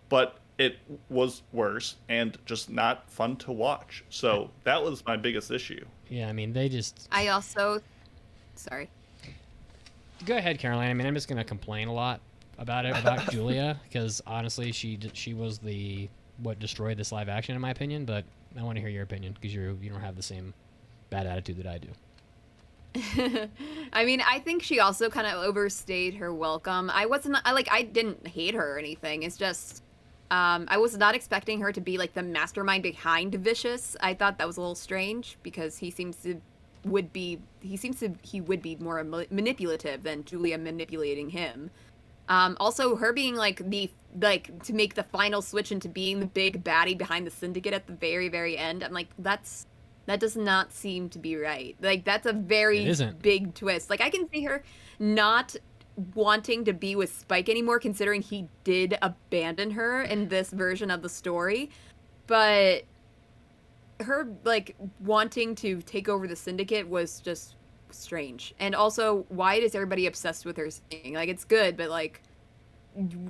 but it was worse and just not fun to watch. So that was my biggest issue. Yeah, I mean, sorry. Go ahead, Caroline. I mean, I'm just gonna complain a lot about Julia, because honestly, she was what destroyed this live action in my opinion. But I want to hear your opinion because you don't have the same bad attitude that I do. I mean, I think she also kind of overstayed her welcome. I didn't hate her or anything. It's just, I was not expecting her to be like the mastermind behind Vicious. I thought that was a little strange because he would be more manipulative than Julia manipulating him. Also, her being like to make the final switch into being the big baddie behind the syndicate at the very, very end. I'm like, that does not seem to be right. Like, that's a very big twist. Like, I can see her not wanting to be with Spike anymore, considering he did abandon her in this version of the story. But her, like, wanting to take over the syndicate was just strange. And also, why is everybody obsessed with her singing? Like, it's good, but, like,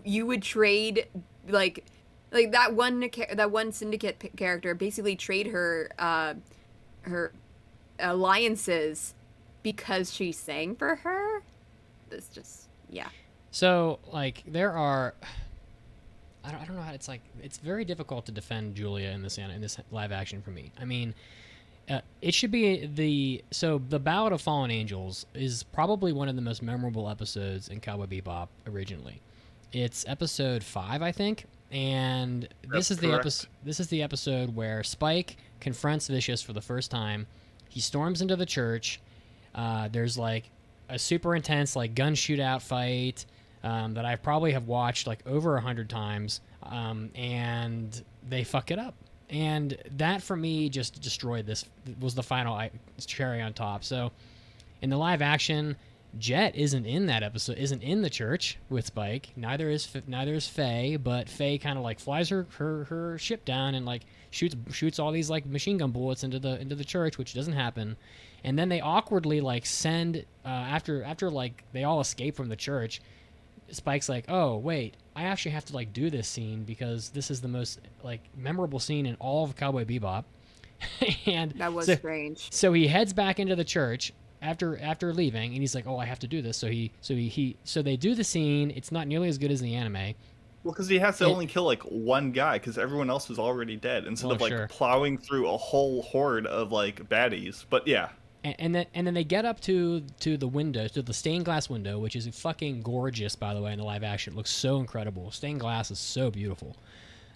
you would trade, like that one syndicate character basically trade her alliances because she sang for her. It's just, yeah. So, like, there are, I don't know how, it's very difficult to defend Julia in this live action for me. I mean, it should be the Ballad of Fallen Angels is probably one of the most memorable episodes in Cowboy Bebop originally. It's episode 5, I think, and this is the episode where Spike confronts Vicious for the first time. he storms into the church. There's like a super intense like gun shootout fight that I probably have watched like over 100 times, and they fuck it up. And that for me just destroyed this. Was the final cherry on top. So in the live action, Jet isn't in that episode, isn't in the church with Spike. Neither is Faye, but Faye kind of like flies her ship down and like shoots all these like machine gun bullets into the church, which doesn't happen. And then they awkwardly like send after like they all escape from the church. Spike's like, oh wait, I actually have to like do this scene because this is the most like memorable scene in all of Cowboy Bebop. And that was strange. So he heads back into the church after leaving, and he's like, oh, I have to do this. So they do the scene. It's not nearly as good as the anime. Well, because he has to only kill like one guy because everyone else is already dead instead of like plowing through a whole horde of like baddies. But yeah. And then they get up to the window, to the stained glass window, which is fucking gorgeous, by the way, in the live action. It looks so incredible. Stained glass is so beautiful.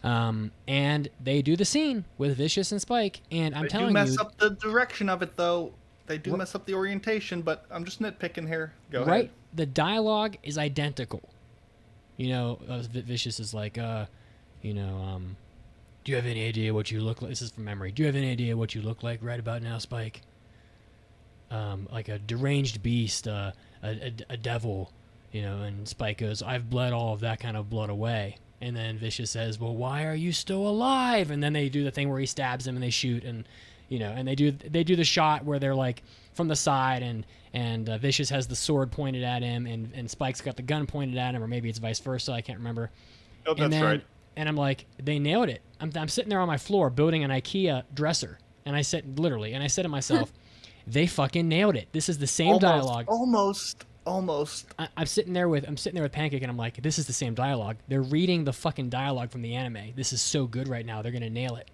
And they do the scene with Vicious and Spike, and I'm telling you... They do mess up the direction of it, though. They do mess up the orientation, but I'm just nitpicking here. Go ahead. Right? The dialogue is identical. You know, Vicious is like, do you have any idea what you look like? This is from memory. Do you have any idea what you look like right about now, Spike? Like a deranged beast, a devil, and Spike goes, I've bled all of that kind of blood away. And then Vicious says, well, why are you still alive? And then they do the thing where he stabs him and they shoot, and and they do the shot where they're like from the side, and Vicious has the sword pointed at him, and Spike's got the gun pointed at him, or maybe it's vice versa, I can't remember. Oh, that's right. And I'm like, they nailed it. I'm sitting there on my floor building an IKEA dresser, and I said to myself, they fucking nailed it. This is the same dialogue. Almost. I'm sitting there with Pancake, and I'm like, this is the same dialogue. They're reading the fucking dialogue from the anime. This is so good right now. They're gonna nail it.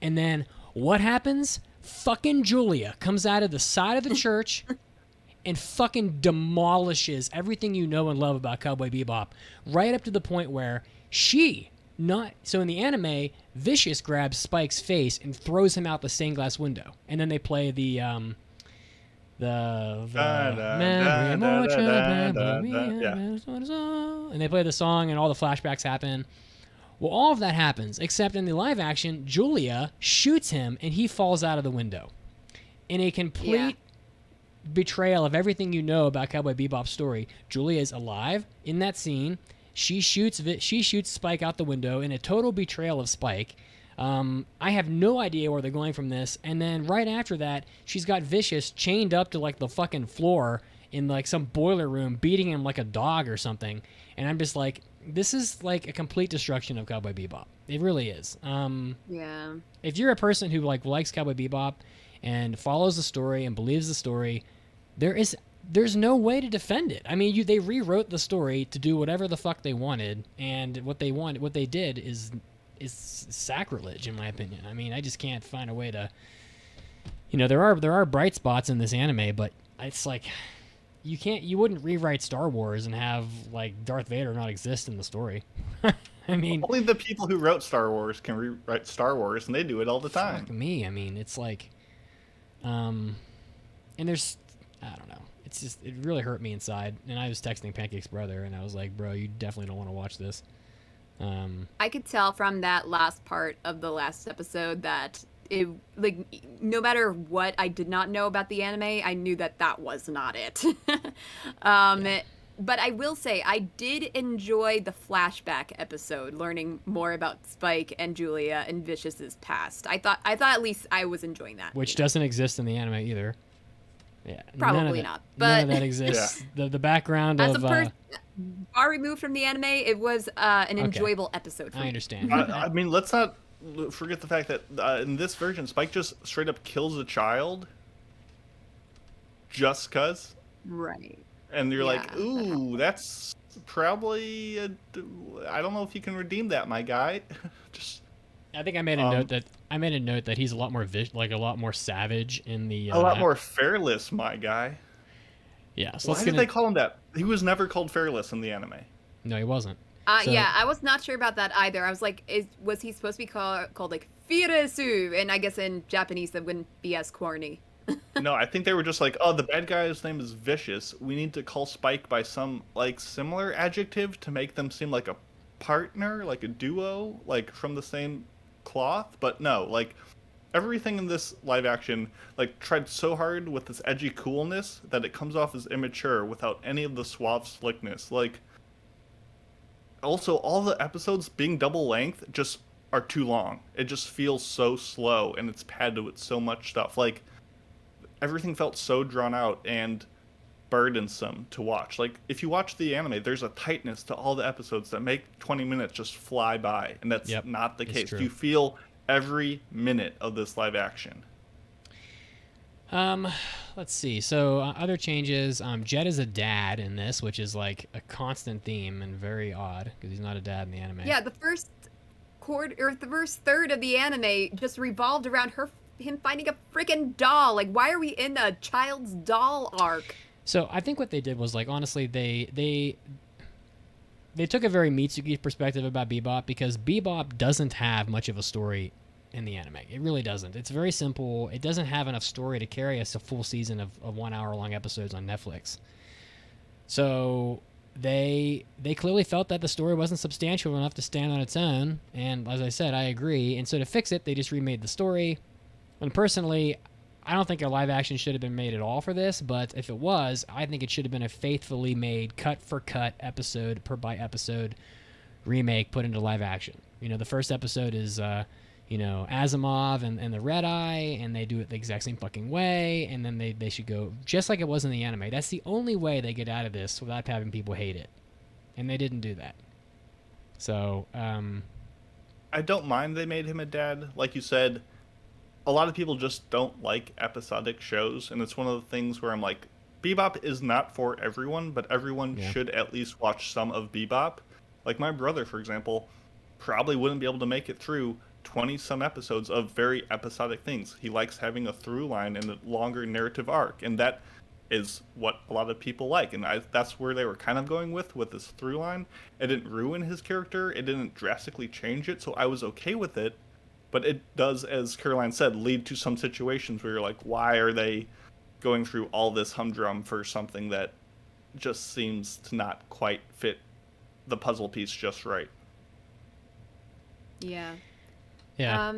And then what happens? Fucking Julia comes out of the side of the church and fucking demolishes everything you know and love about Cowboy Bebop, right up to the point where so in the anime, Vicious grabs Spike's face and throws him out the stained glass window, and then they play the and they play the song, and all the flashbacks happen. Well, all of that happens, except in the live action, Julia shoots him and he falls out of the window. In a complete betrayal of everything you know about Cowboy Bebop's story, Julia is alive in that scene. She shoots Spike out the window in a total betrayal of Spike. I have no idea where they're going from this. And then right after that, she's got Vicious chained up to like the fucking floor in like some boiler room, beating him like a dog or something. And I'm just like, this is like a complete destruction of Cowboy Bebop. It really is. Yeah. If you're a person who like likes Cowboy Bebop and follows the story and believes the story, there's no way to defend it. I mean, they rewrote the story to do whatever the fuck they wanted, and what they did is sacrilege, in my opinion. I mean, I just can't find a way to. There are bright spots in this anime, but it's like you wouldn't rewrite Star Wars and have like Darth Vader not exist in the story. I mean, only the people who wrote Star Wars can rewrite Star Wars, and they do it all the time. Fuck me. I mean, it's like, and there's, I don't know. It's just, it really hurt me inside. And I was texting Pancake's brother, and I was like, bro, you definitely don't want to watch this. I could tell from that last part of the last episode that it, like, no matter what I did not know about the anime, I knew that was not it. But I will say I did enjoy the flashback episode, learning more about Spike and Julia and Vicious's past. I thought at least I was enjoying that. Which doesn't exist in the anime either. Yeah, probably not. But none of that exists. Yeah. The background as of a person far removed from the anime, it was an enjoyable episode. For I me. understand. I mean, let's not forget the fact that in this version, Spike just straight up kills a child, just cause. Right. And you're like, ooh, that's probably I don't know if you can redeem that, my guy. Just. I think I made a note that he's a lot more a lot more savage in the. A lot more fearless, my guy. Yeah. So why did they call him that? He was never called fearless in the anime. No, he wasn't. Yeah, I was not sure about that either. I was like, was he supposed to be called like Firesu? And I guess in Japanese that wouldn't be as corny. No, I think they were just like, oh, the bad guy's name is Vicious. We need to call Spike by some like similar adjective to make them seem like a partner, like a duo, like from the same cloth. But no, like everything in this live action like tried so hard with this edgy coolness that it comes off as immature without any of the suave slickness. Like also all the episodes being double length just are too long. It just feels so slow and it's padded with so much stuff. Like everything felt so drawn out and burdensome to watch. Like if you watch the anime, there's a tightness to all the episodes that make 20 minutes just fly by, and that's not the case. True. You feel every minute of this live action. Let's see. So other changes. Jet is a dad in this, which is like a constant theme and very odd because he's not a dad in the anime. Yeah, the first third of the anime just revolved around him finding a freaking doll. Like, why are we in a child's doll arc? So I think what they did was like honestly they took a very Mitsuki perspective about Bebop because Bebop doesn't have much of a story in the anime. It really doesn't. It's very simple. It doesn't have enough story to carry us a full season of 1 hour long episodes on Netflix. So they clearly felt that the story wasn't substantial enough to stand on its own, and as I said, I agree. And so to fix it, they just remade the story. And personally, I don't think a live action should have been made at all for this, but if it was, I think it should have been a faithfully made, cut for cut, episode per by episode remake put into live action. You know, the first episode is, Asimov and the Red Eye, and they do it the exact same fucking way, and then they should go just like it was in the anime. That's the only way they get out of this without having people hate it. And they didn't do that. So, I don't mind they made him a dad. Like you said, a lot of people just don't like episodic shows, and it's one of the things where I'm like, Bebop is not for everyone, but everyone should at least watch some of Bebop. Like my brother, for example, probably wouldn't be able to make it through 20-some episodes of very episodic things. He likes having a through line and a longer narrative arc, and that is what a lot of people like. And that's where they were kind of going with this through line. It didn't ruin his character. It didn't drastically change it, so I was okay with it. But it does, as Caroline said, lead to some situations where you're like, why are they going through all this humdrum for something that just seems to not quite fit the puzzle piece just right? Yeah. yeah.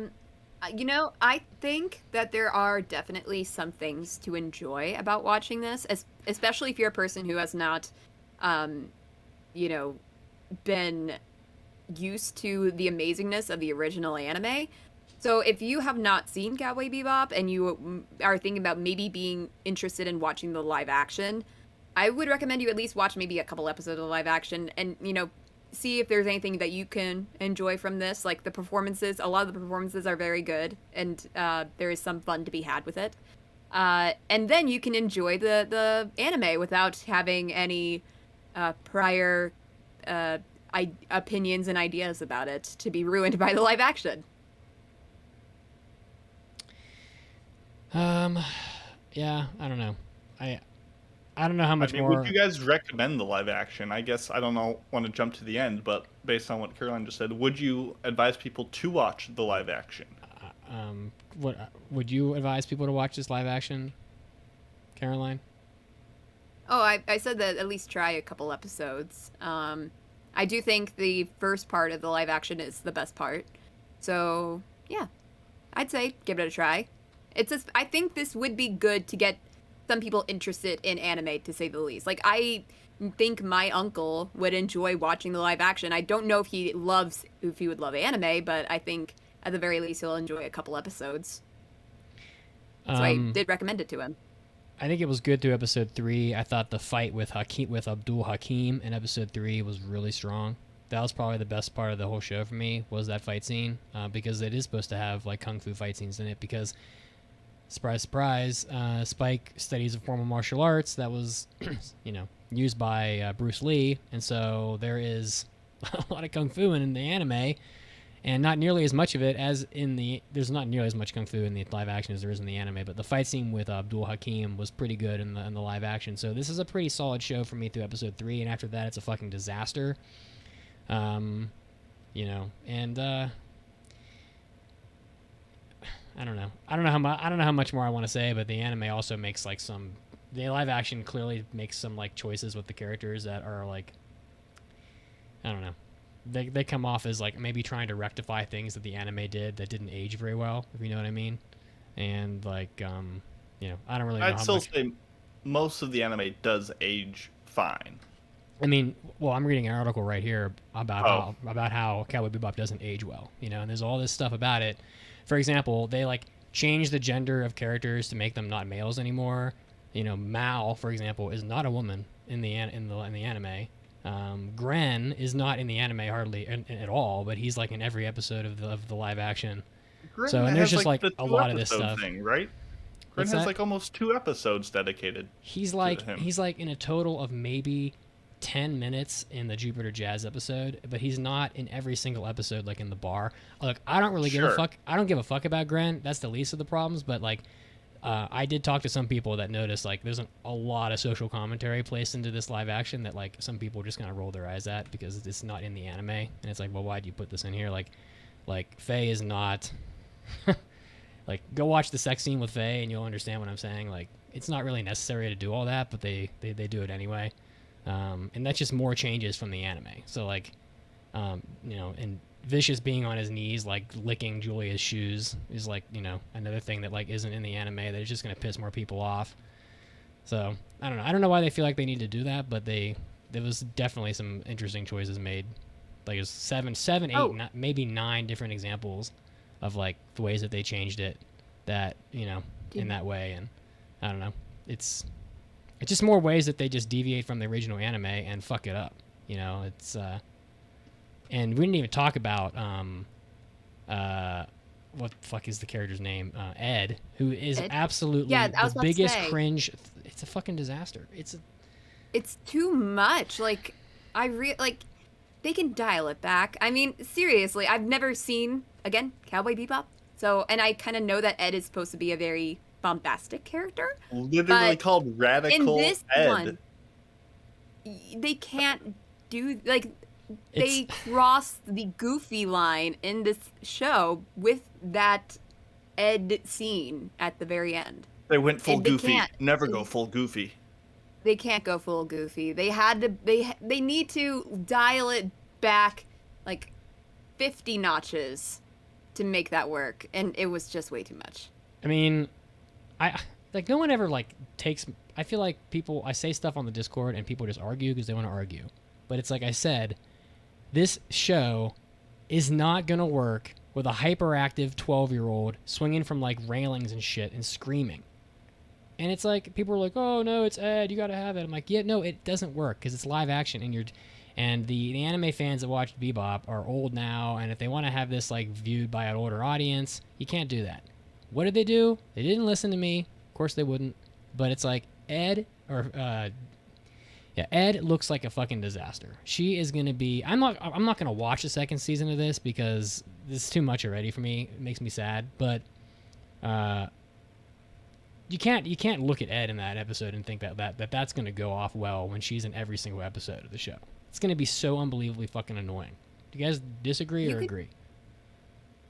I think that there are definitely some things to enjoy about watching this, especially if you're a person who has not, been used to the amazingness of the original anime. So if you have not seen Cowboy Bebop and you are thinking about maybe being interested in watching the live action, I would recommend you at least watch maybe a couple episodes of the live action and, see if there's anything that you can enjoy from this. Like the performances, a lot of the performances are very good, and there is some fun to be had with it. And then you can enjoy the anime without having any prior opinions and ideas about it to be ruined by the live action. Yeah, I don't know. I don't know how much more. Would you guys recommend the live action? I guess I don't know, want to jump to the end, but based on what Caroline just said, would you advise people to watch the live action? What would you advise people to watch this live action, Caroline? Oh, I said that at least try a couple episodes. I do think the first part of the live action is the best part. So, yeah. I'd say give it a try. I think this would be good to get some people interested in anime, to say the least. Like, I think my uncle would enjoy watching the live action. I don't know if he would love anime, but I think at the very least he'll enjoy a couple episodes. So I did recommend it to him. I think it was good through episode 3. I thought the fight with Abdul Hakim in episode 3 was really strong. That was probably the best part of the whole show for me, was that fight scene, because it is supposed to have like kung fu fight scenes in it, because surprise, surprise, Spike studies a form of martial arts that was, used by Bruce Lee, and so there is a lot of kung fu in the anime, and not nearly as much of it as there's not nearly as much kung fu in the live action as there is in the anime, but the fight scene with Abdul Hakim was pretty good in the live action, so this is a pretty solid show for me through episode 3, and after that it's a fucking disaster. And I I don't know. I don't know how much more I want to say, but the anime also makes like the live action clearly makes some like choices with the characters that are like, I don't know. They come off as like maybe trying to rectify things that the anime did that didn't age very well, if you know what I mean. And like, I don't really know I'd how still much. say most of the anime does age fine. I mean, well, I'm reading an article right here about Oh. how Cowboy Bebop doesn't age well, and there's all this stuff about it. For example, they like change the gender of characters to make them not males anymore. Mal, for example, is not a woman in the anime. Gren is not in the anime hardly at all, but he's like in every episode of the live action. Grin So and there's has just like the a two lot of this episode stuff. thing, right? Grin What's has that? like almost 2 episodes dedicated. He's to like him. he's like in a total of maybe 10 minutes in the Jupiter Jazz episode, but he's not in every single episode like in the bar. Look, I don't really give a fuck. I don't give a fuck about Gren. That's the least of the problems, but like I did talk to some people that noticed like there's a lot of social commentary placed into this live action that like some people just kind of roll their eyes at because it's not in the anime, and it's like, well, why'd you put this in here? Like Faye is not like, go watch the sex scene with Faye and you'll understand what I'm saying. Like, it's not really necessary to do all that, but they do it anyway. And that's just more changes from the anime. So like, and Vicious being on his knees, like licking Julia's shoes is like, another thing that like isn't in the anime that is just going to piss more people off. So I don't know. I don't know why they feel like they need to do that, but there was definitely some interesting choices made. Like it was 7, 8, maybe 9 different examples of like the ways that they changed it that, in that way. And I don't know. It's just more ways that they just deviate from the original anime and fuck it up. It's and we didn't even talk about what the fuck is the character's name? Ed, who is absolutely the biggest cringe. It's a fucking disaster. It's too much. Like they can dial it back. I mean, seriously, I've never seen again Cowboy Bebop. So, and I kind of know that Ed is supposed to be a very bombastic character. Literally called Radical in this Ed. One, they can't do like they cross the goofy line in this show with that Ed scene at the very end. They went full goofy. Never go full goofy. They can't go full goofy. They had to. They need to dial it back like 50 notches to make that work, and it was just way too much. I mean, no one ever like takes. I feel like I say stuff on the Discord and people just argue because they want to argue, but it's like I said, this show is not gonna work with a hyperactive 12-year-old swinging from like railings and shit and screaming. And it's like people are like, "Oh no, it's Ed. You gotta have it." I'm like, "Yeah, no, it doesn't work because it's live action, and the anime fans that watched Bebop are old now, and if they want to have this like viewed by an older audience, you can't do that." What did they do? They didn't listen to me. Of course they wouldn't. But it's like Ed looks like a fucking disaster. She is gonna be. I'm not gonna watch the second season of this because this is too much already for me. It makes me sad, but. You can't look at Ed in that episode and think that's going to go off well when she's in every single episode of the show. It's going to be so unbelievably fucking annoying. Do you guys disagree or agree?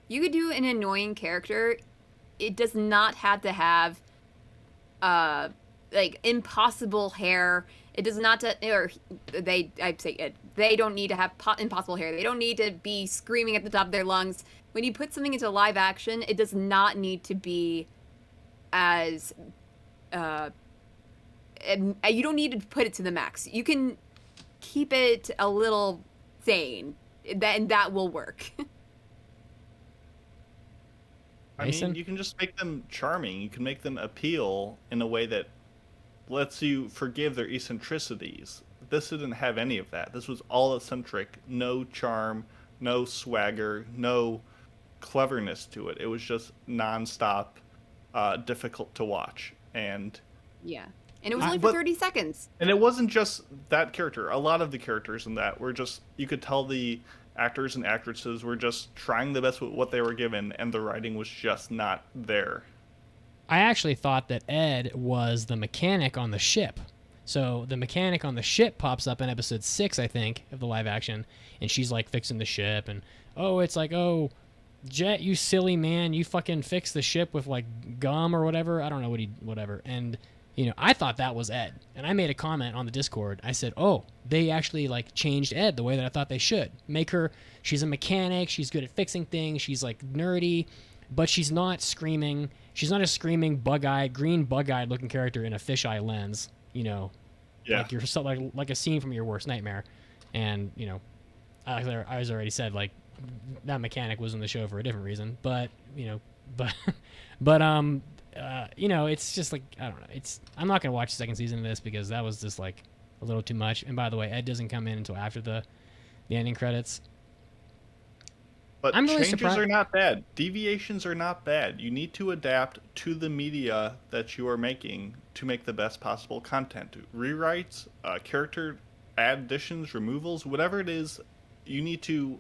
You could do an annoying character. It does not have to have like impossible hair. It does not they don't need to have impossible hair. They don't need to be screaming at the top of their lungs. When you put something into live action, it does not need to be as you don't need to put it to the max. You can keep it a little sane, and that will work. I mean, you can just make them charming. You can make them appeal in a way that lets you forgive their eccentricities. This didn't have any of that. This was all eccentric. No charm, no swagger, no cleverness to it. It was just nonstop difficult to watch. And yeah. And it was only for 30 seconds. And it wasn't just that character. A lot of the characters in that were just, you could tell the actors and actresses were just trying the best with what they were given, and the writing was just not there. I actually thought that Ed was the mechanic on the ship. So the mechanic on the ship pops up in episode 6, I think, of the live action, and she's like fixing the ship, and it's like, Jet, you silly man, you fucking fixed the ship with like gum or whatever. I don't know whatever. And I thought that was Ed, and I made a comment on the Discord. I said, "Oh, they actually like changed Ed the way that I thought they should. Make her. She's a mechanic. She's good at fixing things. She's like nerdy, but she's not screaming. She's not a screaming green bug-eyed looking character in a fisheye lens. Yeah. Like a scene from your worst nightmare. And I was already said like that mechanic was in the show for a different reason, but it's just like I don't know. I'm not gonna watch the second season of this because that was just like a little too much. And by the way, Ed doesn't come in until after the ending credits. But I'm really changes are not bad. Deviations are not bad. You need to adapt to the media that you are making to make the best possible content. Rewrites, character additions, removals, whatever it is, you need to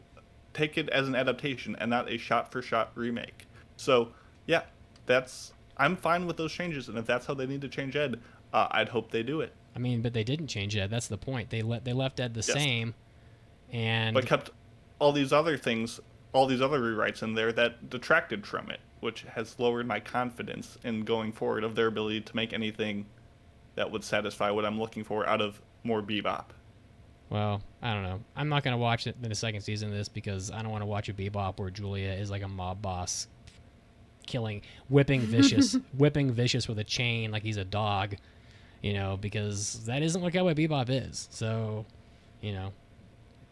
take it as an adaptation and not a shot-for-shot remake. So, yeah, I'm fine with those changes, and if that's how they need to change Ed, I'd hope they do it. I mean, but they didn't change Ed. That's the point. They left Ed the same, but kept all these other things, all these other rewrites in there that detracted from it, which has lowered my confidence in going forward of their ability to make anything that would satisfy what I'm looking for out of more Bebop. Well, I don't know. I'm not going to watch it in the second season of this because I don't want to watch a Bebop where Julia is like a mob boss whipping Vicious with a chain like he's a dog, because that isn't what Cowboy Bebop is. So,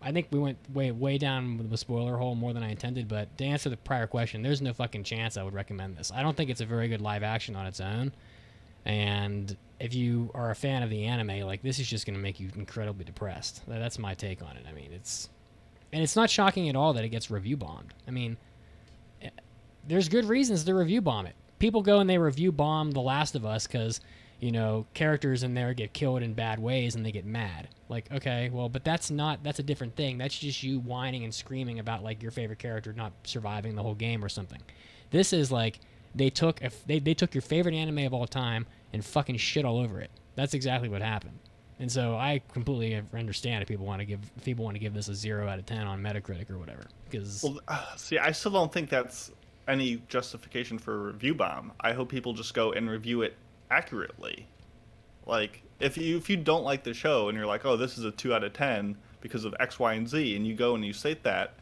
I think we went way down the spoiler hole more than I intended, but to answer the prior question, there's no fucking chance I would recommend this. I don't think it's a very good live action on its own. And if you are a fan of the anime, like this is just going to make you incredibly depressed. That's my take on it. I mean, it's not shocking at all that it gets review bombed. I mean, there's good reasons to review bomb it. People go and they review bomb The Last of Us because, characters in there get killed in bad ways and they get mad. Like, okay, well, but that's a different thing. That's just you whining and screaming about like your favorite character not surviving the whole game or something. This is like they took your favorite anime of all time and fucking shit all over it. That's exactly what happened. And so I completely understand if people want to give this a 0 out of 10 on Metacritic or whatever. Because see, I still don't think that's any justification for a review bomb. I hope people just go and review it accurately. Like if you don't like the show and you're like, oh, this is a 2 out of 10 because of X, Y, and Z, and you go and you state that,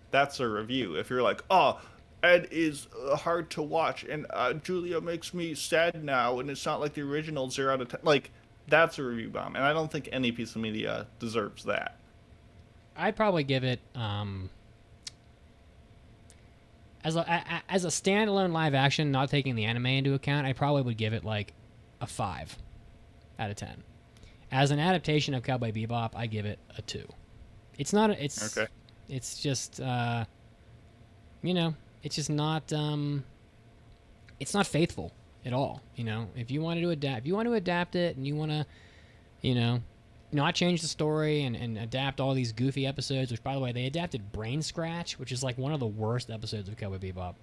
that's a review. If you're like, oh, Ed is hard to watch, and Julia makes me sad now, and it's not like the original 0 out of 10. Like, that's a review bomb, and I don't think any piece of media deserves that. I'd probably give it as a standalone live action, not taking the anime into account. I probably would give it like a 5 out of 10. As an adaptation of Cowboy Bebop, I give it a 2. It's not. Okay. It's just it's just not it's not faithful at all. If you want to adapt it and you want to not change the story and adapt all these goofy episodes, which by the way they adapted Brain Scratch, which is like one of the worst episodes of Cowboy Bebop.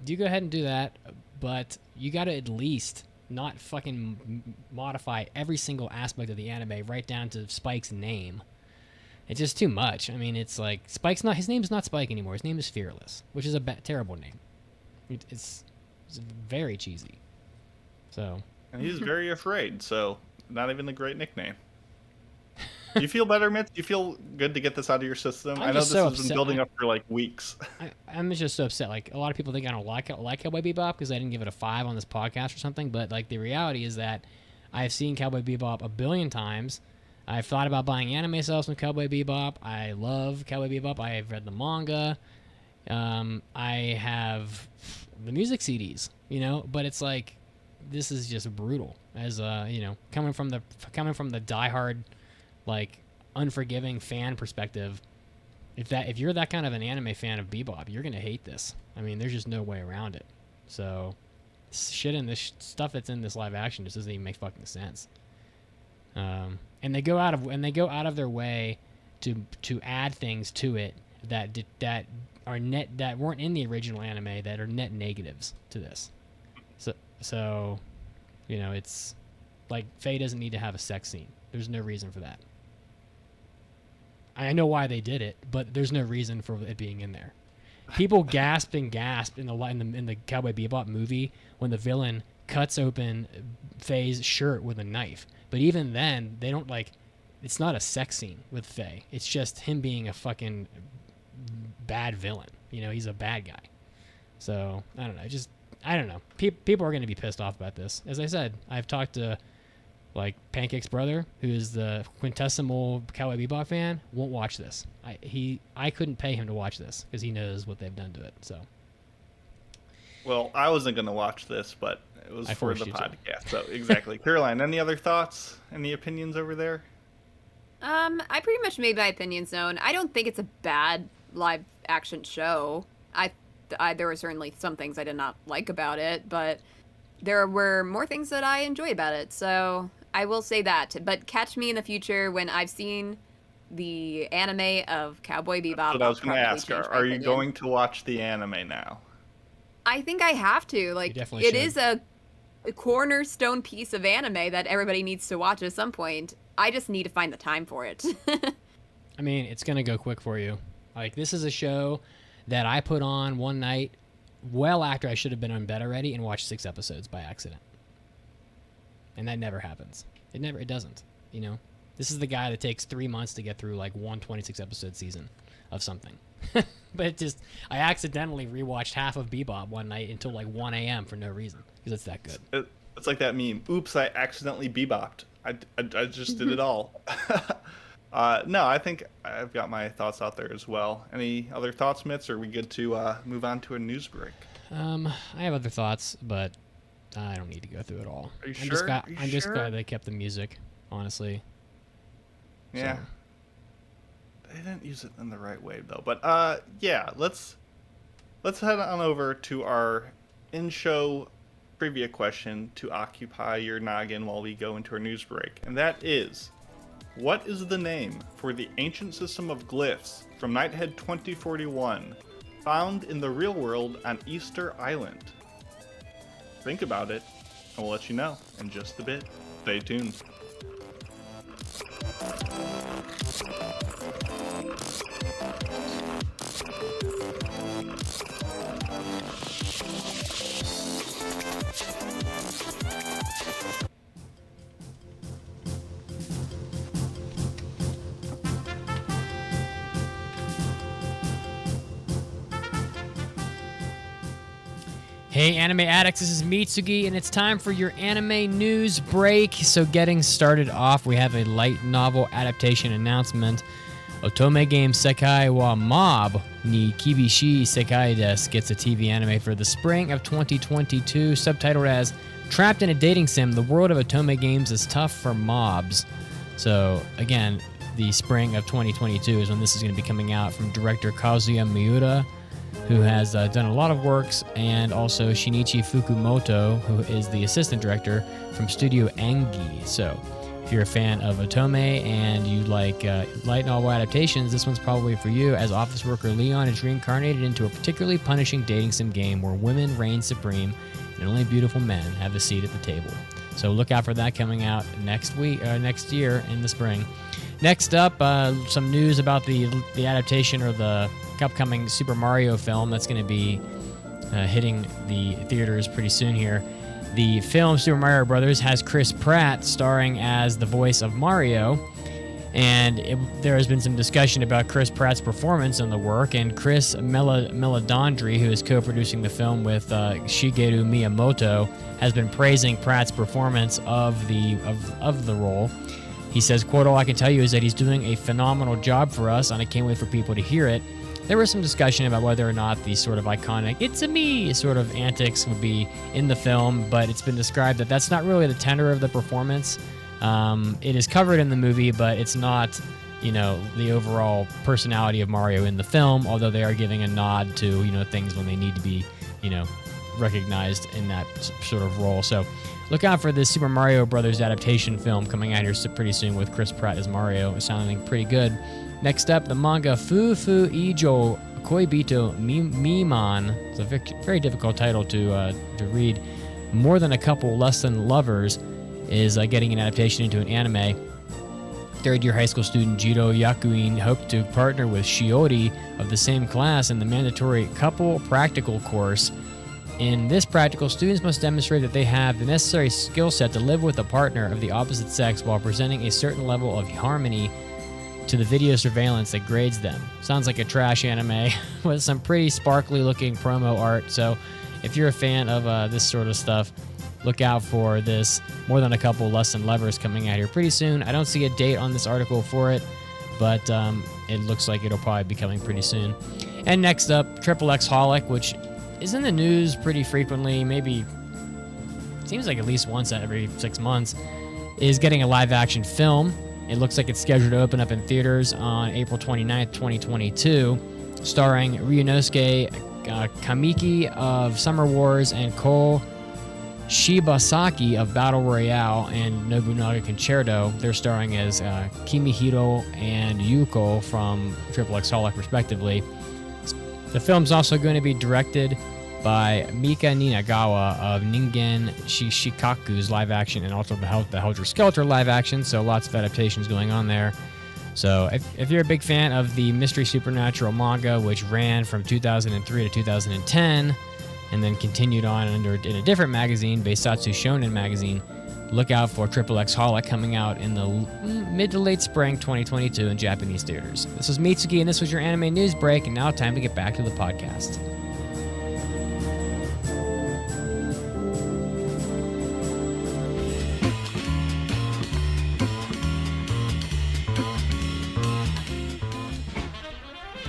You go ahead and do that, but you got to at least not fucking modify every single aspect of the anime right down to Spike's name. It's just too much. I mean, it's like his name's not Spike anymore. His name is Fearless, which is a terrible name. It's very cheesy. So. And he's very afraid, so not even a great nickname. Do you feel better, Mitch? Do you feel good to get this out of your system? I know this has been building up for like weeks. I'm just so upset. Like a lot of people think I don't like Cowboy Bebop because I didn't give it a 5 on this podcast or something. But like the reality is that I've seen Cowboy Bebop a billion times. I've thought about buying anime sales from Cowboy Bebop. I love Cowboy Bebop. I have read the manga. I have the music CDs, but it's like this is just brutal. As coming from the diehard, like unforgiving fan perspective, if you're that kind of an anime fan of Bebop, you're gonna hate this. I mean, there's just no way around it. So, shit in this stuff that's in this live action just doesn't even make fucking sense. And they go out of their way to add things to it that weren't in the original anime that are net negatives to this. So it's like Faye doesn't need to have a sex scene. There's no reason for that. I know why they did it, but there's no reason for it being in there. people gasped and gasped in the Cowboy Bebop movie when the villain cuts open Faye's shirt with a knife. But even then, they don't like. It's not a sex scene with Faye. It's just him being a fucking bad villain. You know, he's a bad guy. So I don't know. I don't know. People are going to be pissed off about this. As I said, I've talked to like Pancake's brother, who is the quintessential Cowboy Bebop fan, won't watch this. I couldn't pay him to watch this because he knows what they've done to it. So. Well, I wasn't going to watch this, but it was for the podcast. So exactly. Caroline, any other thoughts? Any opinions over there? I pretty much made my opinions known. I don't think it's a bad live action show. There were certainly some things I did not like about it, but there were more things that I enjoy about it. So I will say that. But catch me in the future when I've seen the anime of Cowboy Bebop. That's what I was going to ask. Are you going to watch the anime now? I think I have to. Like, it is a cornerstone piece of anime that everybody needs to watch at some point. I just need to find the time for it. I mean, it's going to go quick for you. Like, this is a show that I put on one night well after I should have been on bed already and watched 6 episodes by accident. And that never happens. It doesn't, you know? This is the guy that takes 3 months to get through like one 26-episode season of something. But I accidentally rewatched half of Bebop one night until like 1 a.m. for no reason because it's that good. It's like that meme. Oops, I accidentally bebopped. I just did it all. No, I think I've got my thoughts out there as well. Any other thoughts, Mitz, or are we good to move on to a news break? I have other thoughts, but I don't need to go through it all. Are you sure? I'm just glad they kept the music, honestly. Yeah. So. They didn't use it in the right way, though. But, yeah, let's head on over to our in-show trivia question to occupy your noggin while we go into our news break. And that is, what is the name for the ancient system of glyphs from Nighthead 2041 found in the real world on Easter Island? Think about it, and we'll let you know in just a bit. Stay tuned. Hey Anime Addicts, this is Mitsugi, and it's time for your anime news break. So getting started off, we have a light novel adaptation announcement. Otome game Sekai wa Mob ni Kibishi Sekai desu gets a TV anime for the spring of 2022, subtitled as Trapped in a Dating Sim, the world of Otome games is tough for mobs. So again, the spring of 2022 is when this is going to be coming out, from director Kazuya Miura, who has done a lot of works, and also Shinichi Fukumoto, who is the assistant director from Studio Angi. So if you're a fan of Otome and you like light novel adaptations, this one's probably for you, as office worker Leon is reincarnated into a particularly punishing dating sim game where women reign supreme and only beautiful men have a seat at the table. So look out for that coming out next year in the spring. Next up, some news about the adaptation or the upcoming Super Mario film that's going to be hitting the theaters pretty soon here. The film Super Mario Brothers has Chris Pratt starring as the voice of Mario, and there has been some discussion about Chris Pratt's performance in the work, and Chris Meledandri, who is co-producing the film with Shigeru Miyamoto, has been praising Pratt's performance of the role. He says, quote, "All I can tell you is that he's doing a phenomenal job for us, and I can't wait for people to hear it." There was some discussion about whether or not the sort of iconic "it's a me" sort of antics would be in the film, but it's been described that that's not really the tenor of the performance. It is covered in the movie, but it's not, the overall personality of Mario in the film, although they are giving a nod to, things when they need to be, recognized in that sort of role. So look out for this Super Mario Brothers adaptation film coming out here pretty soon with Chris Pratt as Mario. It's sounding pretty good. Next up, the manga Fufu Ijo Koibito Miman. It's a very difficult title to read. More Than a Couple, Less Than Lovers is getting an adaptation into an anime. Third-year high school student Jiro Yakuin hoped to partner with Shiori of the same class in the mandatory couple practical course. In this practical, students must demonstrate that they have the necessary skill set to live with a partner of the opposite sex while presenting a certain level of harmony to the video surveillance that grades them. Sounds like a trash anime with some pretty sparkly looking promo art. So if you're a fan of this sort of stuff, look out for this More Than a Couple Less Than Lovers coming out here pretty soon. I don't see a date on this article for it, but it looks like it'll probably be coming pretty soon. And next up, XXX Holic, which is in the news pretty frequently, maybe seems like at least once every 6 months, is getting a live action film. It looks like it's scheduled to open up in theaters on April 29th, 2022, starring Ryunosuke Kamiki of Summer Wars and Cole Shibasaki of Battle Royale and Nobunaga Concerto. They're starring as Kimihiro and Yuko from XXX Holic, respectively. The film's also going to be directed by Mika Ninagawa of Ningen Shishikaku's live action and also the Helter Skelter live action, so lots of adaptations going on there. So if you're a big fan of the Mystery Supernatural manga, which ran from 2003 to 2010, and then continued on in a different magazine, Beisatsu Shonen magazine, look out for XXX Holic coming out in the mid to late spring 2022 in Japanese theaters. This was Mitsuki, and this was your anime news break, and now time to get back to the podcast.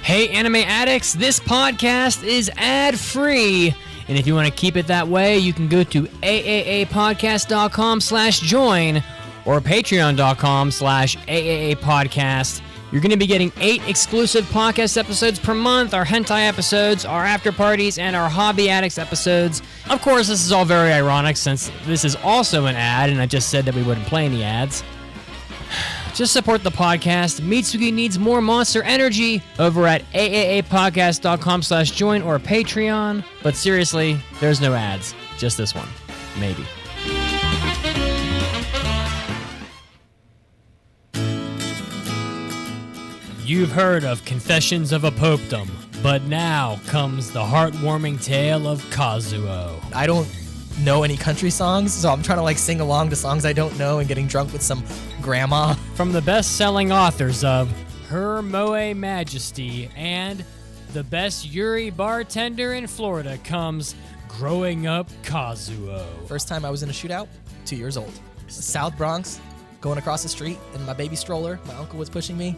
Hey, Anime Addicts, this podcast is ad-free. And if you want to keep it that way, you can go to aapodcast.com/join or patreon.com/aaapodcast. You're going to be getting 8 exclusive podcast episodes per month, our hentai episodes, our after parties, and our Hobby Addicts episodes. Of course, this is all very ironic since this is also an ad, and I just said that we wouldn't play any ads. Just support the podcast. Mitsuki needs more monster energy over at aapodcast.com/join or Patreon. But seriously, there's no ads. Just this one. Maybe. You've heard of Confessions of a Popedom, but now comes the heartwarming tale of Kazuo. I don't know any country songs, so I'm trying to sing along to songs I don't know and getting drunk with some grandma. From the best-selling authors of Her Moe Majesty and The Best Yuri Bartender in Florida comes Growing Up Kazuo. First time I was in a shootout, 2 years old. South Bronx, going across the street in my baby stroller. My uncle was pushing me,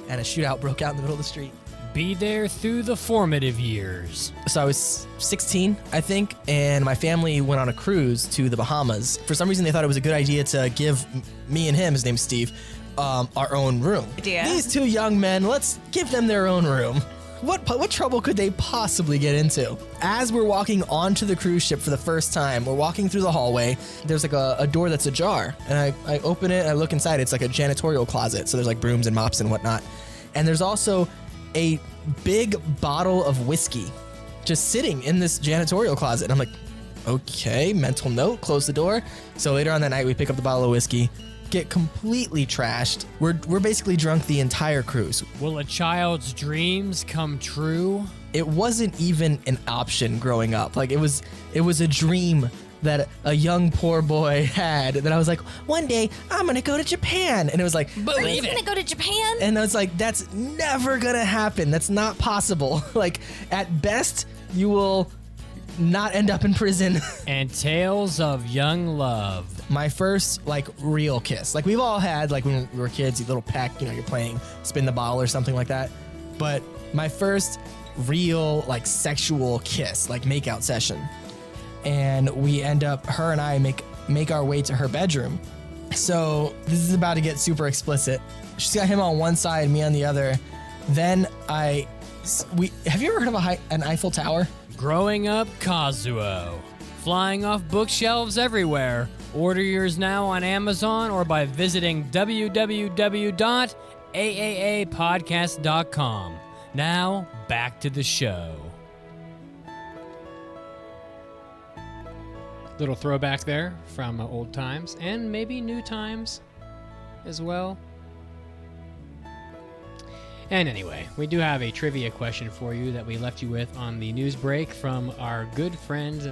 and a shootout broke out in the middle of the street. Be there through the formative years. So I was 16, I think, and my family went on a cruise to the Bahamas. For some reason, they thought it was a good idea to give me and him, his name's Steve, our own room. Yeah. These two young men, let's give them their own room. What trouble could they possibly get into? As we're walking onto the cruise ship for the first time, we're walking through the hallway. There's a door that's ajar, and I open it, and I look inside. It's like a janitorial closet, so there's brooms and mops and whatnot. And there's also a big bottle of whiskey just sitting in this janitorial closet. And I'm like, okay, mental note, close the door. So later on that night, we pick up the bottle of whiskey, get completely trashed. We're basically drunk the entire cruise. Will a child's dreams come true? It wasn't even an option growing up. It was a dream that a young poor boy had, that I was like, one day I'm gonna go to Japan. And it was like, Are you gonna go to Japan? and I was like, that's never gonna happen. That's not possible. At best, you will not end up in prison. And tales of young love. My first real kiss. We've all had when we were kids, you little peck, you're playing spin the bottle or something like that. But my first real sexual kiss, makeout session. And we end up, her and I make our way to her bedroom. So this is about to get super explicit. She's got him on one side, me on the other. Then have you ever heard of an Eiffel Tower? Growing Up Kazuo. Flying off bookshelves everywhere. Order yours now on Amazon or by visiting www.aapodcast.com. Now, back to the show. Little throwback there from old times and maybe new times as well. And anyway, we do have a trivia question for you that we left you with on the news break from our good friend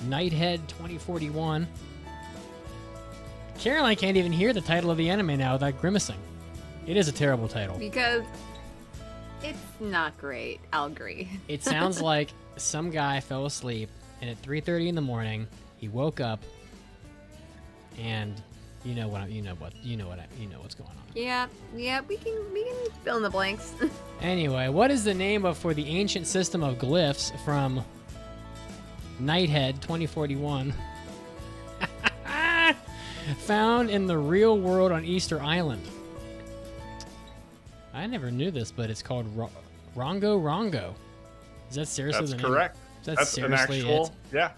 Nighthead 2041. Caroline can't even hear the title of the anime now without grimacing. It is a terrible title. Because it's not great, I'll agree. It sounds like some guy fell asleep, and at 3:30 in the morning, he woke up, and you know what's going on. Yeah, we can fill in the blanks. Anyway, what is the name for the ancient system of glyphs from Nighthead 2041 found in the real world on Easter Island? I never knew this, but it's called Rongo Rongo. Is that seriously That's the name? correct. That's seriously an actual, it? Yeah.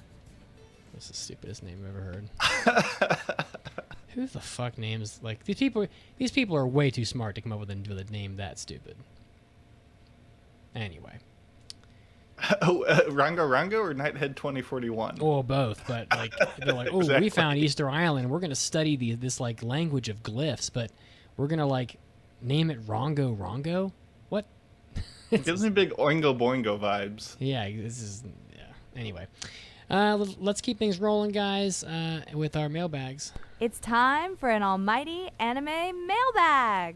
That's the stupidest name I've ever heard. Who the fuck names like these people? These people are way too smart to come up with a name that stupid. Anyway. Rango Rango or Nighthead 2041? Oh, both. But like they're like, oh, Exactly. we found Easter Island. We're gonna study this like language of glyphs, but we're gonna like name it Rongo Rongo. What? It gives me big Oingo Boingo vibes. Yeah, this is. Yeah. Anyway, let's keep things rolling, guys, with our mailbags. It's time for an almighty anime mailbag.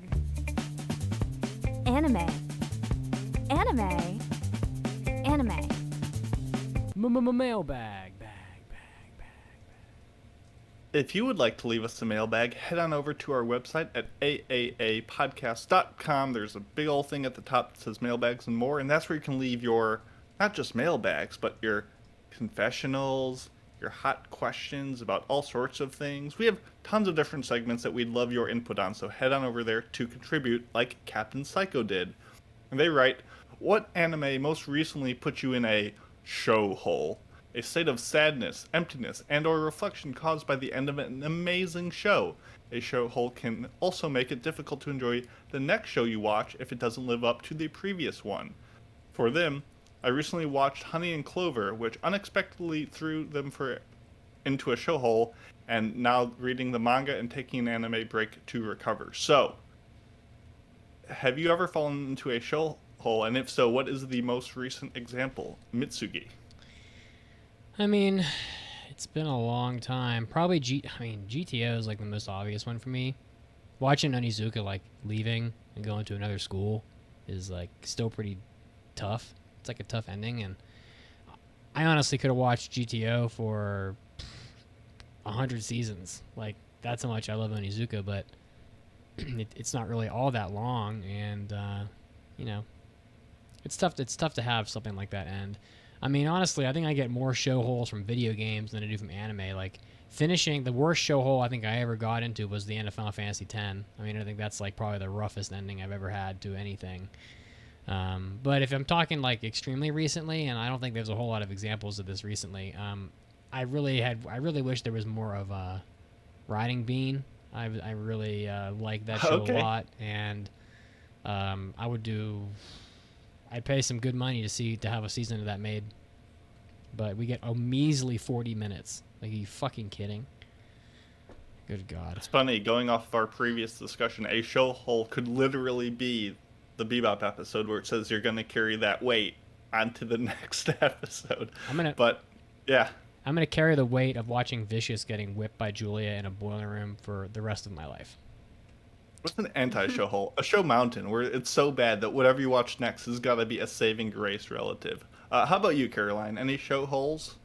Anime. Anime. Anime. Mailbag. If you would like to leave us a mailbag, head on over to our website at aaapodcast.com. There's a big old thing at the top that says mailbags and more, and that's where you can leave your, not just mailbags, but your confessionals, your hot questions about all sorts of things. We have tons of different segments that we'd love your input on, so head on over there to contribute like Captain Psycho did. And they write, what anime most recently put you in a show hole? A state of sadness, emptiness, and or reflection caused by the end of an amazing show. A show hole can also make it difficult to enjoy the next show you watch if it doesn't live up to the previous one. For them, I recently watched Honey and Clover, which unexpectedly threw them into a show hole, and now reading the manga and taking an anime break to recover. So, have you ever fallen into a show hole, and if so, what is the most recent example? Mitsugi. I mean, it's been a long time. Probably GTO is like the most obvious one for me. Watching Onizuka like leaving and going to another school is like still pretty tough. It's like a tough ending, and I honestly could have watched GTO for 100 seasons. Like that's how much I love Onizuka, but it's not really all that long, and it's tough. It's tough to have something like that end. I mean, honestly, I think I get more show holes from video games than I do from anime. Like, finishing the worst show hole I think I ever got into was the end of Final Fantasy X. I mean, I think that's like probably the roughest ending I've ever had to anything. But if I'm talking like extremely recently, and I don't think there's a whole lot of examples of this recently, I really wish there was more of a Riding Bean. I really like that show a lot, and I'd pay some good money to have a season of that made. But we get a measly 40 minutes. Like, are you fucking kidding? Good God. It's funny, going off of our previous discussion, a show hole could literally be the Bebop episode where it says you're going to carry that weight onto the next episode. I'm going to carry the weight of watching Vicious getting whipped by Julia in a boiler room for the rest of my life. What's an anti-show hole? A show mountain, where it's so bad that whatever you watch next has got to be a saving grace relative. How about you, Caroline? Any show holes?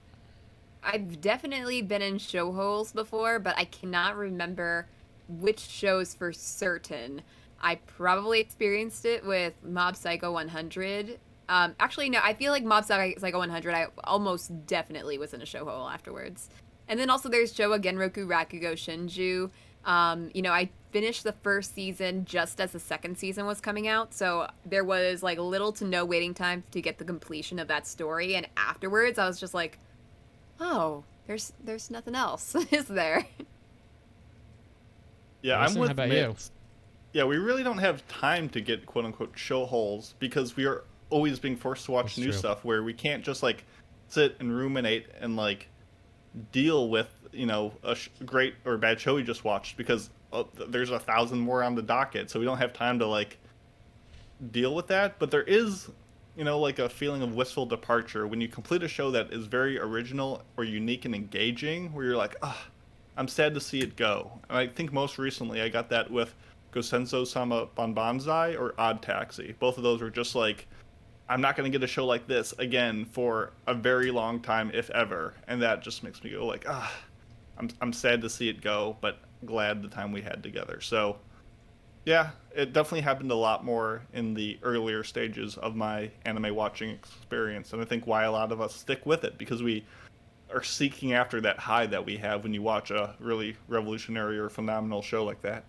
I've definitely been in show holes before, but I cannot remember which shows for certain. I probably experienced it with Mob Psycho 100. Actually, no, I feel like Mob Psycho 100, I almost definitely was in a show hole afterwards. And then also there's Showa Genroku Rakugo Shinju. I finished the first season just as the second season was coming out, so there was like little to no waiting time to get the completion of that story, and afterwards I was just like, oh, there's nothing else, is there? Yeah, Listen, I'm with how about Mitz. Yeah, we really don't have time to get quote-unquote show holes because we are always being forced to watch new stuff where we can't just like sit and ruminate and like deal with a great or bad show we just watched because there's 1,000 more on the docket, so we don't have time to like deal with that, but there is, like a feeling of wistful departure when you complete a show that is very original or unique and engaging, where you're like, I'm sad to see it go. And I think most recently I got that with Gosenso Sama Banbanzai or Odd Taxi. Both of those were just like, I'm not going to get a show like this again for a very long time, if ever. And that just makes me go like, I'm sad to see it go, but glad the time we had together. So, yeah, it definitely happened a lot more in the earlier stages of my anime watching experience. And I think why a lot of us stick with it, because we are seeking after that high that we have when you watch a really revolutionary or phenomenal show like that.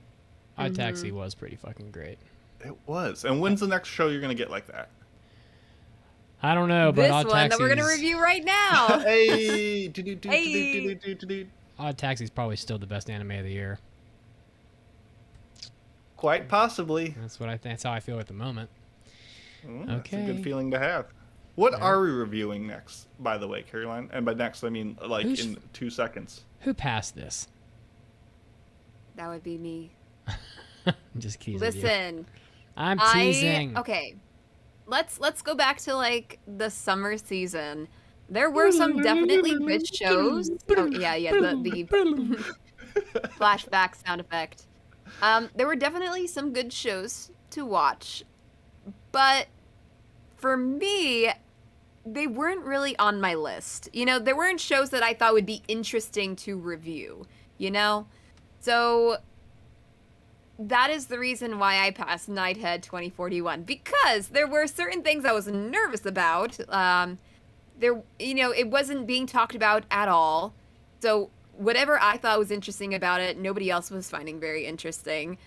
Odd Taxi was pretty fucking great. It was. And when's the next show you're going to get like that? I don't know, but this Odd one Taxi's... that we're going to review right now. Hey! Odd Taxi's probably still the best anime of the year. Quite possibly. That's what I think. That's how I feel at the moment. That's Okay. a good feeling to have. What are we reviewing next, by the way, Caroline? And by next, I mean like in 2 seconds. Who passed this? That would be me. I'm just teasing you. Listen. I'm teasing. Okay. Let's go back to like the summer season. There were some definitely good shows. Oh yeah, the flashback sound effect. There were definitely some good shows to watch, but for me, they weren't really on my list. There weren't shows that I thought would be interesting to review, So that is the reason why I passed Nighthead 2041, because there were certain things I was nervous about. It wasn't being talked about at all. So whatever I thought was interesting about it, nobody else was finding very interesting.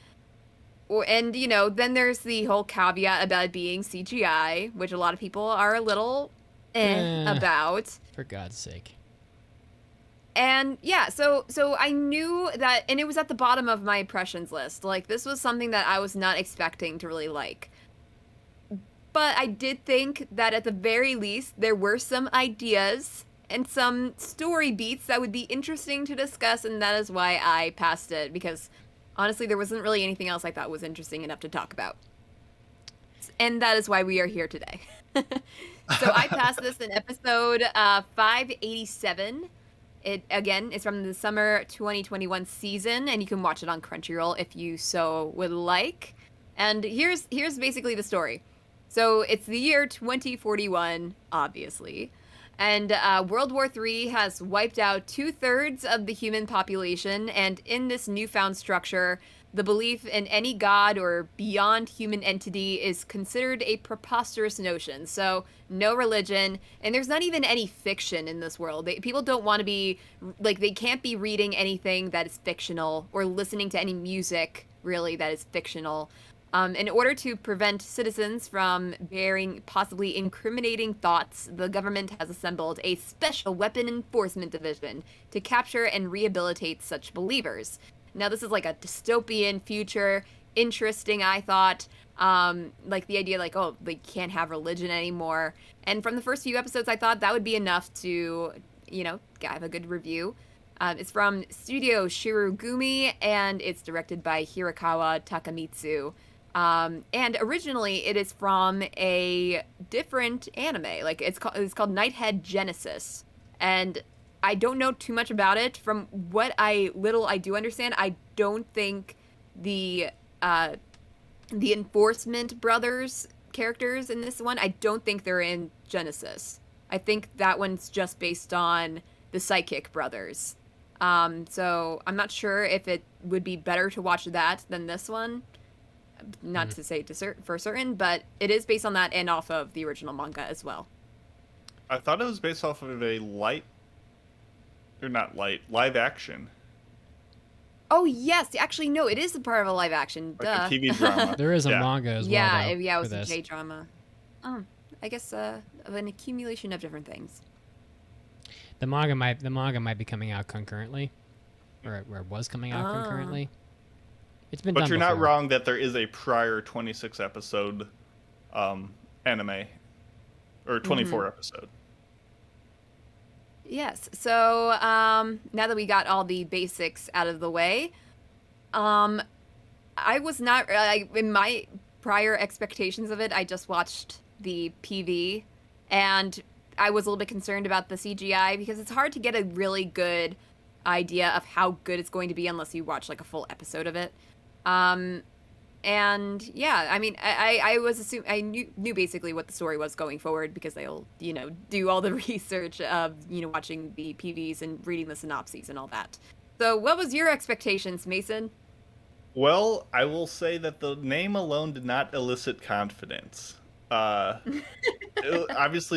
And, then there's the whole caveat about it being CGI, which a lot of people are a little about. For God's sake. And yeah, so I knew that, and it was at the bottom of my impressions list. Like, this was something that I was not expecting to really like. But I did think that at the very least, there were some ideas and some story beats that would be interesting to discuss, and that is why I passed it, because honestly, there wasn't really anything else I thought was interesting enough to talk about. And that is why we are here today. So I passed this in episode 587. It, again, is from the summer 2021 season, and you can watch it on Crunchyroll if you so would like. And here's basically the story. So it's the year 2041, obviously. And World War III has wiped out 2/3 of the human population, and in this newfound structure, the belief in any god or beyond human entity is considered a preposterous notion. So no religion, and there's not even any fiction in this world. People don't want to be, like, they can't be reading anything that is fictional or listening to any music, really, that is fictional. In order to prevent citizens from bearing possibly incriminating thoughts, the government has assembled a special weapon enforcement division to capture and rehabilitate such believers. Now, this is like a dystopian future, interesting, I thought. Like the idea, like, oh, they can't have religion anymore. And from the first few episodes, I thought that would be enough to, have a good review. It's from Studio Shirogumi, and it's directed by Hirakawa Takamitsu. And originally, it is from a different anime. Like, it's called Nighthead Genesis. And I don't know too much about it. From what I do understand, I don't think the Enforcement Brothers characters in this one, I don't think they're in Genesis. I think that one's just based on the Psychic Brothers. So I'm not sure if it would be better to watch that than this one. Not to say for certain, but it is based on that and off of the original manga as well. I thought it was based off of a live action. Oh, yes. Actually, no, it is a part of a live action. Like a TV drama. There is a manga as well. Yeah, though, it was for a this. J-drama. I guess of an accumulation of different things. The manga might be coming out concurrently, or it was coming out concurrently. It's been done But you're before. not wrong that there is a prior 26 episode anime, or 24 episode. Yes. So now that we got all the basics out of the way, I was not in my prior expectations of it. I just watched the PV, and I was a little bit concerned about the CGI because it's hard to get a really good idea of how good it's going to be unless you watch like a full episode of it. And yeah, I mean, I was assuming I knew basically what the story was going forward because they'll do all the research of watching the PVs and reading the synopses and all that. So, what was your expectations, Mason? Well, I will say that the name alone did not elicit confidence. Obviously,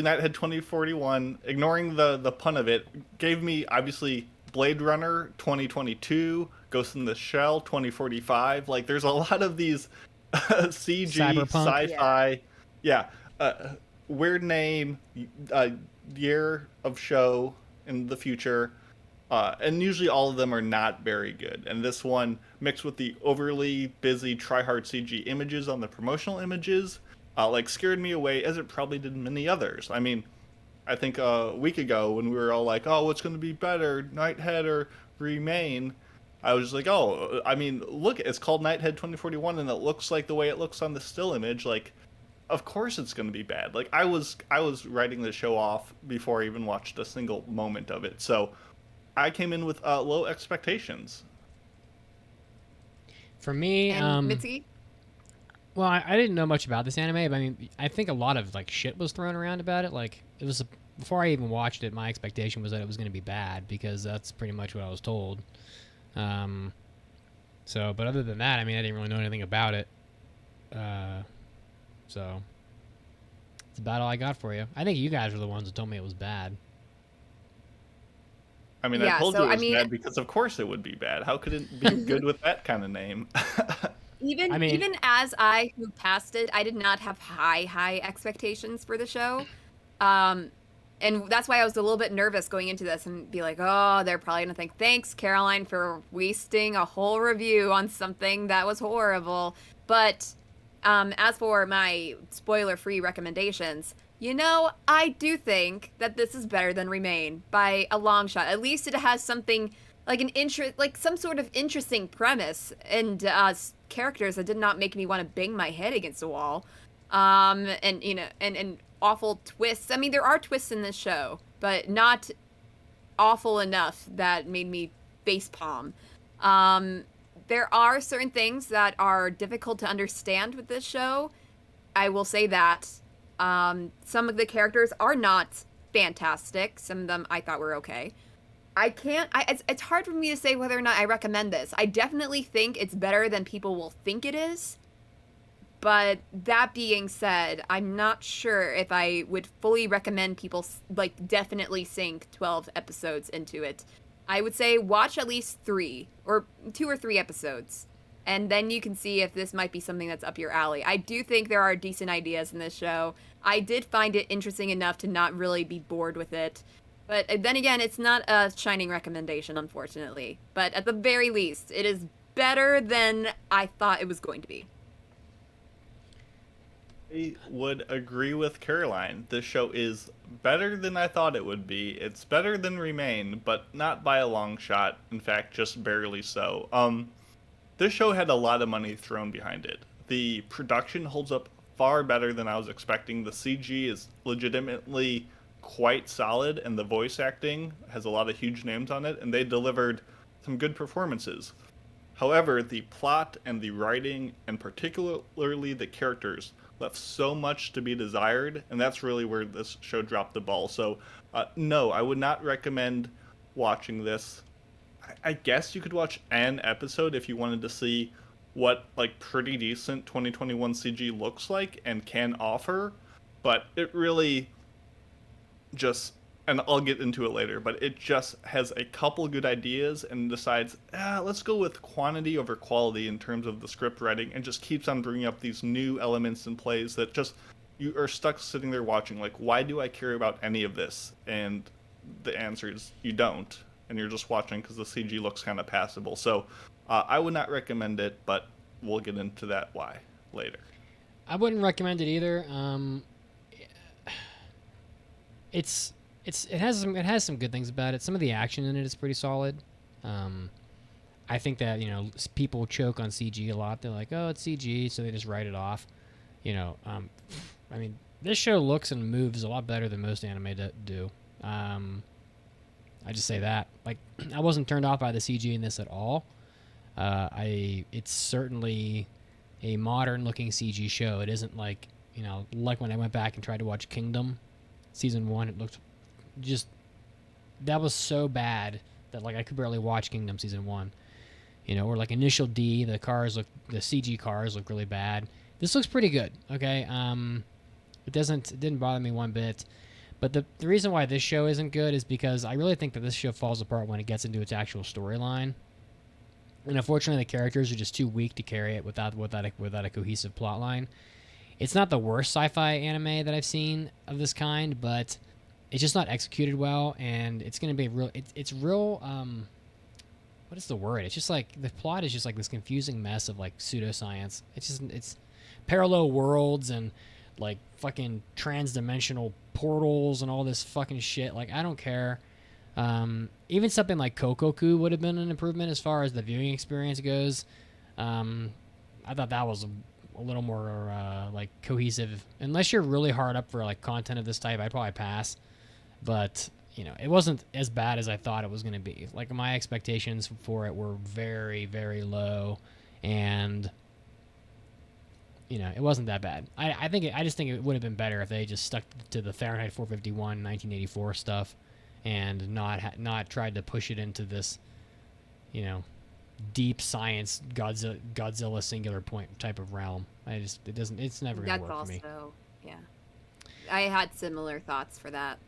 Nighthead 2041, ignoring the pun of it, gave me obviously Blade Runner 2022, Ghost in the Shell 2045. Like, there's a lot of these CG, Cyberpunk. sci-fi, weird name, year of show in the future. And usually all of them are not very good. And this one, mixed with the overly busy try-hard CG images on the promotional images, scared me away, as it probably did many others. I mean, I think a week ago when we were all like, oh, what's going to be better, Nighthead or Remain? I was like, oh, I mean, look, it's called Nighthead 2041, and it looks like the way it looks on the still image. Like, of course it's going to be bad. Like, I was writing the show off before I even watched a single moment of it. So I came in with low expectations. For me, and Mitzi? Well, I didn't know much about this anime, but I mean, I think a lot of shit was thrown around about it. Like, it was before I even watched it, my expectation was that it was going to be bad because that's pretty much what I was told. But other than that, I mean, I didn't really know anything about it. So it's about all I got for you. I think you guys were the ones that told me it was bad. I mean, I told you it was bad because of course it would be bad. How could it be good with that kind of name? Even as I who passed it, I did not have high expectations for the show. And that's why I was a little bit nervous going into this and be like, oh, they're probably going to think, thanks, Caroline, for wasting a whole review on something that was horrible. But as for my spoiler-free recommendations, I do think that this is better than Remain by a long shot. At least it has something like some sort of interesting premise and characters that did not make me want to bang my head against the wall. And awful twists. I mean, there are twists in this show, but not awful enough that made me facepalm. There are certain things that are difficult to understand with this show. I will say that. Some of the characters are not fantastic. Some of them I thought were okay. It's hard for me to say whether or not I recommend this. I definitely think it's better than people will think it is. But that being said, I'm not sure if I would fully recommend people definitely sink 12 episodes into it. I would say watch at least 2 or 3 episodes. And then you can see if this might be something that's up your alley. I do think there are decent ideas in this show. I did find it interesting enough to not really be bored with it. But then again, it's not a shining recommendation, unfortunately. But at the very least, it is better than I thought it was going to be. I would agree with Caroline. This show is better than I thought it would be. It's better than Remain, but not by a long shot. In fact, just barely so. This show had a lot of money thrown behind it. The production holds up far better than I was expecting. The CG is legitimately quite solid, and the voice acting has a lot of huge names on it, and they delivered some good performances. However, the plot and the writing, and particularly the characters, left so much to be desired, and that's really where this show dropped the ball. So, no, I would not recommend watching this. I guess you could watch an episode if you wanted to see what pretty decent 2021 CG looks like and can offer, but it really just, and I'll get into it later, but it just has a couple good ideas and decides, let's go with quantity over quality in terms of the script writing, and just keeps on bringing up these new elements and plays that just, you are stuck sitting there watching, why do I care about any of this? And the answer is you don't, and you're just watching because the CG looks kind of passable. So I would not recommend it, but we'll get into that why later. I wouldn't recommend it either. It has some good things about it. Some of the action in it is pretty solid. I think that people choke on CG a lot. They're like, oh, it's CG, so they just write it off. I mean, this show looks and moves a lot better than most anime do. I just say that. Like, I wasn't turned off by the CG in this at all. It's certainly a modern-looking CG show. It isn't like, like when I went back and tried to watch Kingdom season 1. It looked just, that was so bad that like I could barely watch Kingdom season 1. Or like Initial D, the CG cars look really bad. This looks pretty good. Okay, it didn't bother me one bit. But the reason why this show isn't good is because I really think that this show falls apart when it gets into its actual storyline. And unfortunately, the characters are just too weak to carry it without a cohesive plot line. It's not the worst sci-fi anime that I've seen of this kind, but it's just not executed well, and it's going to be real. It's real. What is the word? It's just like the plot is just like this confusing mess of like pseudoscience. It's parallel worlds and like fucking trans-dimensional portals and all this fucking shit. Like, I don't care. Even something like Kokoku would have been an improvement as far as the viewing experience goes. I thought that was a little more like cohesive. Unless you're really hard up for like content of this type, I'd probably pass. But it wasn't as bad as I thought it was going to be. Like, my expectations for it were very, very low, and it wasn't that bad. I just think it would have been better if they just stuck to the Fahrenheit 451 1984 stuff and not tried to push it into this, deep science Godzilla singular point type of realm. It's never going to work for me. That's also, yeah. I had similar thoughts for that.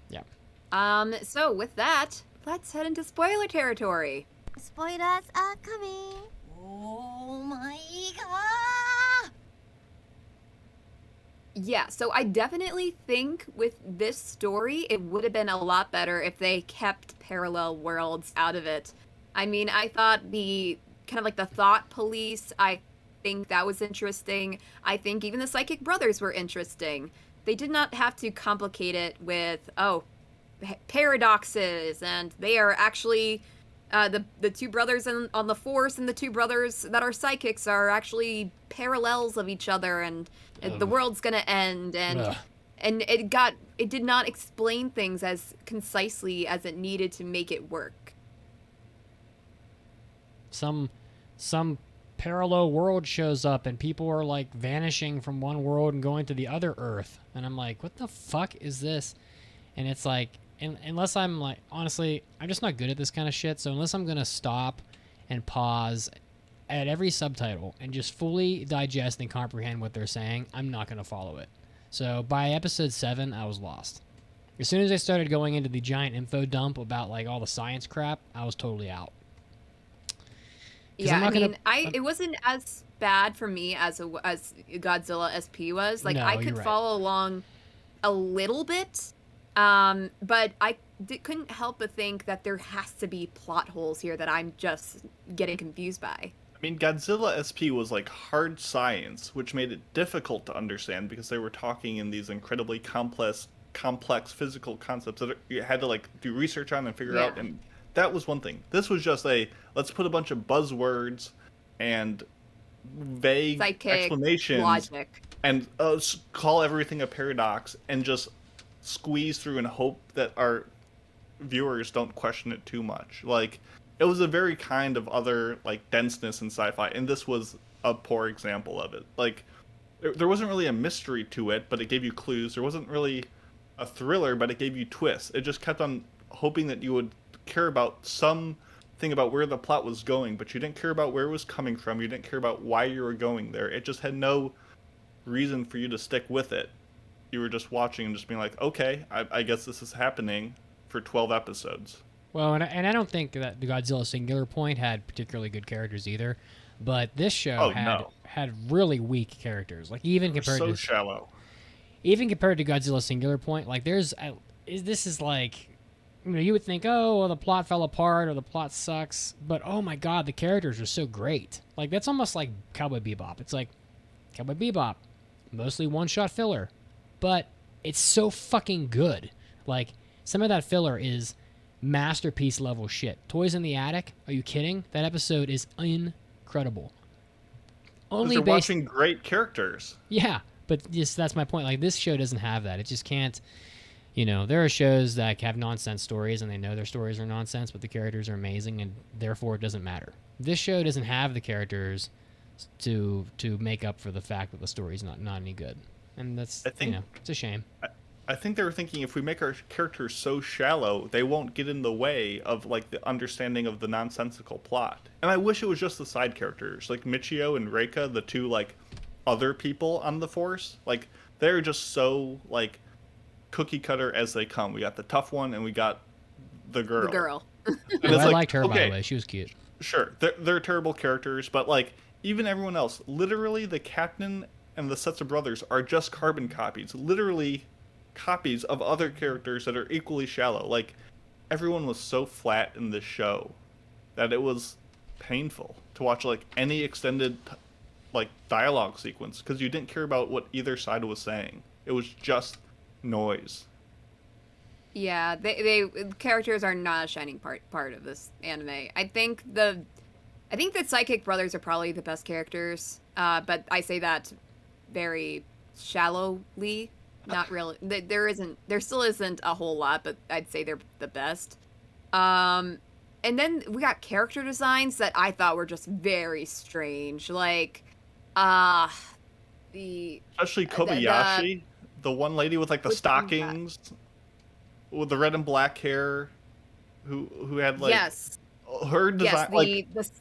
Yeah. So with that, let's head into spoiler territory. Spoilers are coming. Oh my god. Yeah, so I definitely think with this story, it would have been a lot better if they kept parallel worlds out of it. I mean, I thought the kind of like the thought police, I think that was interesting. I think even the psychic brothers were interesting. They did not have to complicate it with, paradoxes, and they are actually the two brothers on the Force and the two brothers that are psychics are actually parallels of each other, and the world's gonna end, and it did not explain things as concisely as it needed to make it work. Some parallel world shows up and people are like vanishing from one world and going to the other Earth, and I'm like, what the fuck is this? And it's like, unless I'm like, honestly, I'm just not good at this kind of shit. So unless I'm gonna stop and pause at every subtitle and just fully digest and comprehend what they're saying, I'm not gonna follow it. So by episode 7, I was lost. As soon as I started going into the giant info dump about like all the science crap, I was totally out. Yeah, it wasn't as bad for me as Godzilla SP was. Like, no, I could follow along a little bit, but I couldn't help but think that there has to be plot holes here that I'm just getting confused by. I mean, Godzilla SP was like hard science, which made it difficult to understand because they were talking in these incredibly complex physical concepts that you had to like do research on and figure out, and that was one thing. This was just let's put a bunch of buzzwords and vague explanations logic and call everything a paradox and just squeeze through and hope that our viewers don't question it too much. Like, it was a very kind of other like denseness in sci-fi, and this was a poor example of it. Like, there wasn't really a mystery to it, but it gave you clues. There wasn't really a thriller, but it gave you twists. It just kept on hoping that you would care about something about where the plot was going, but you didn't care about where it was coming from. You didn't care about why you were going there. It just had no reason for you to stick with it. You were just watching and just being like, okay, I guess this is happening for 12 episodes. Well, and I don't think that the Godzilla Singular Point had particularly good characters either, but this show had really weak characters. Like, even compared to shallow. Even compared to Godzilla Singular Point, like this is like, you would think, oh, well, the plot fell apart or the plot sucks, but oh my god, the characters are so great. Like, that's almost like Cowboy Bebop. It's like Cowboy Bebop, mostly one-shot filler, but it's so fucking good. Like, some of that filler is masterpiece level shit. Toys in the Attic? Are you kidding? That episode is incredible. They're watching great characters. Yeah, But just that's my point. Like, this show doesn't have that. It just can't. There are shows that have nonsense stories, and they know their stories are nonsense, but the characters are amazing, and therefore it doesn't matter. This show doesn't have the characters to make up for the fact that the story's not any good, and that's it's a shame. I think they were thinking if we make our characters so shallow, they won't get in the way of like the understanding of the nonsensical plot. And I wish it was just the side characters, like Michio and Reika, the two like other people on the force. Like they're just so like cookie cutter as they come. We got the tough one, and we got the girl. The girl. I liked her, by the way. She was cute. Sure, they're terrible characters, but like even everyone else, literally the captain and the sets of brothers are just carbon copies. Literally copies of other characters that are equally shallow. Like everyone was so flat in this show that it was painful to watch like any extended like dialogue sequence because you didn't care about what either side was saying. It was just noise. Yeah, they characters are not a shining part of this anime. I think the Psychic Brothers are probably the best characters, but I say that very shallowly. Not really. There still isn't a whole lot, but I'd say they're the best. And then we got character designs that I thought were just very strange. Especially Kobayashi, the one lady with like the stockings, with the red and black hair, who had like her design. Yes,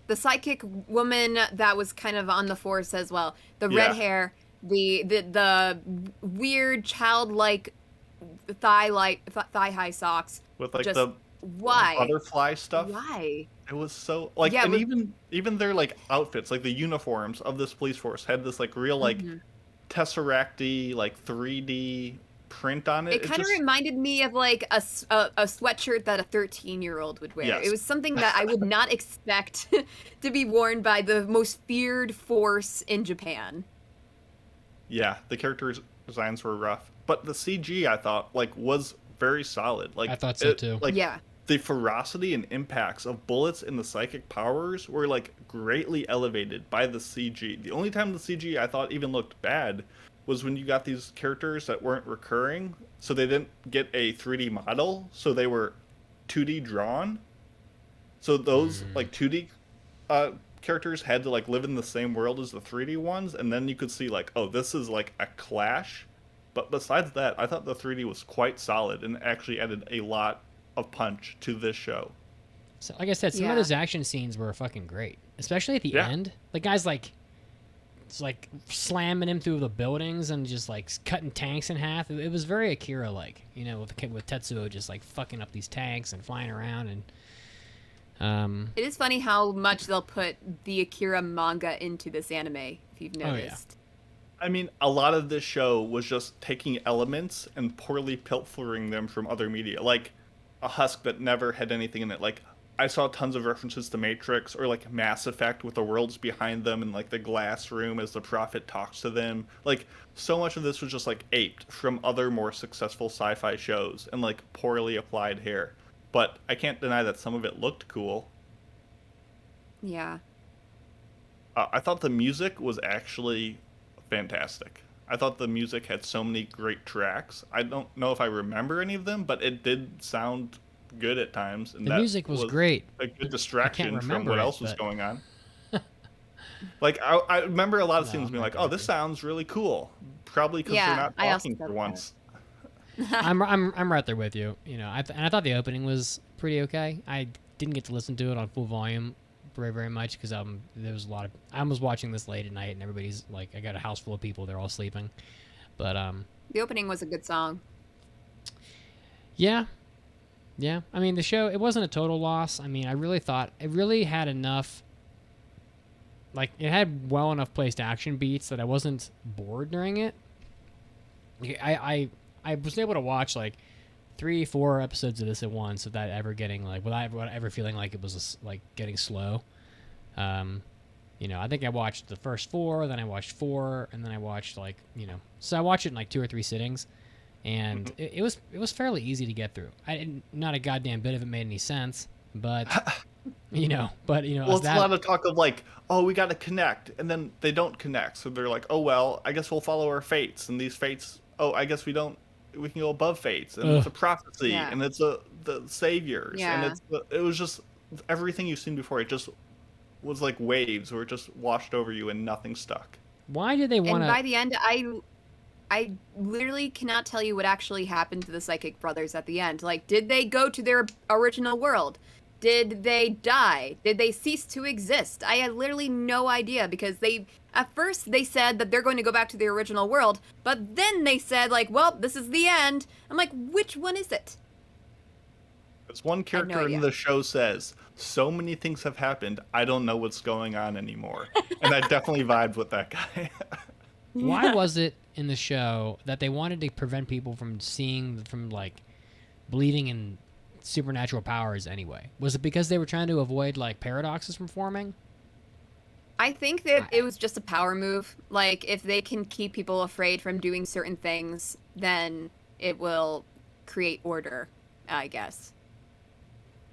the psychic woman that was kind of on the force as well. The red hair. The weird childlike thigh high socks with like just, the why butterfly stuff. Why? It was so like, and even their like outfits, like the uniforms of this police force had this like real like Tesseract-y like 3D print on it. It kind of reminded me of like a sweatshirt that a 13-year-old would wear. Yes. It was something that I would not expect to be worn by the most feared force in Japan. Yeah, the character designs were rough, but the CG I thought like was very solid. Like I thought so too. Like the ferocity and impacts of bullets and the psychic powers were like greatly elevated by the CG. The only time the CG I thought even looked bad was when you got these characters that weren't recurring, so they didn't get a 3D model, so they were 2D drawn. So those like 2D characters had to like live in the same world as the 3D ones, and then you could see like, oh, this is like a clash. But besides that, I thought the 3D was quite solid and actually added a lot of punch to this show. So, like I said, some of those action scenes were fucking great, especially at the end. The guy's like, it's like slamming him through the buildings and just like cutting tanks in half. It was very Akira-like, with Tetsuo just like fucking up these tanks and flying around and. It is funny how much they'll put the Akira manga into this anime, if you've noticed. I mean, a lot of this show was just taking elements and poorly pilfering them from other media, like a husk that never had anything in it. Like, I saw tons of references to Matrix or like Mass Effect with the worlds behind them and like the glass room as the prophet talks to them. Like, so much of this was just like aped from other more successful sci-fi shows and like poorly applied here. But I can't deny that some of it looked cool. Yeah. I thought the music was actually fantastic. I thought the music had so many great tracks. I don't know if I remember any of them, but it did sound good at times. And the music was great. A good distraction from what else was going on. Like, I remember a lot of scenes being like, oh, this sounds really cool. Probably because they're not talking for once. I'm right there with you. And I thought the opening was pretty okay. I didn't get to listen to it on full volume very, very much because there was a lot of. I was watching this late at night and everybody's like, I got a house full of people. They're all sleeping, but the opening was a good song. Yeah. I mean, the show, it wasn't a total loss. I mean, I really thought it really had enough. Like, it had well enough placed action beats that I wasn't bored during it. I was able to watch like 3-4 episodes of this at once without ever getting like without ever feeling like it was like getting slow. I think I watched the first 4, then I watched 4, and then I watched so I watched it in like 2 or 3 sittings, and it was fairly easy to get through. Not a goddamn bit of it made any sense, but you know. But you know, well, it's a lot of talk of like, oh, we got to connect, and then they don't connect, so they're like, oh well, I guess we'll follow our fates, and these fates, oh, I guess we can go above fates, and it's a prophecy, and it's the saviors, and it was just everything you've seen before. It just was like waves where it just washed over you and nothing stuck. Why did they want to? And by the end, I literally cannot tell you what actually happened to the Psychic Brothers at the end. Like, did they go to their original world? Did they die? Did they cease to exist? I had literally no idea, because at first they said that they're going to go back to the original world, but then they said like, well, this is the end. I'm like, which one is it? As one character in the show says, so many things have happened, I don't know what's going on anymore. And I definitely vibed with that guy. Why was it in the show that they wanted to prevent people from like believing in supernatural powers anyway? Was it because they were trying to avoid like paradoxes from forming? I think that it was just a power move. Like, if they can keep people afraid from doing certain things, then it will create order, I guess.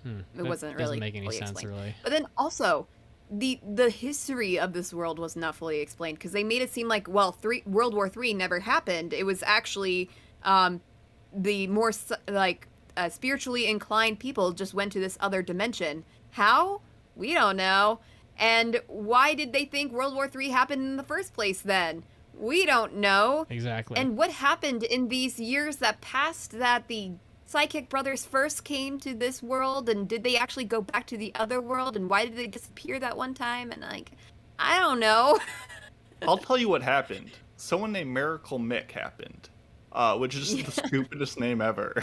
It wasn't really doesn't make any sense, explained. really. But then also, the history of this world was not fully explained, because they made it seem like, well, World War III never happened. It was actually the more spiritually inclined people just went to this other dimension. How? We don't know. And why did they think World War III happened in the first place then? We don't know. Exactly. And what happened in these years that passed that the Psychic Brothers first came to this world, and did they actually go back to the other world, and why did they disappear that one time? And like, I don't know. I'll tell you what happened. Someone named Miracle Mick happened, which is the stupidest name ever.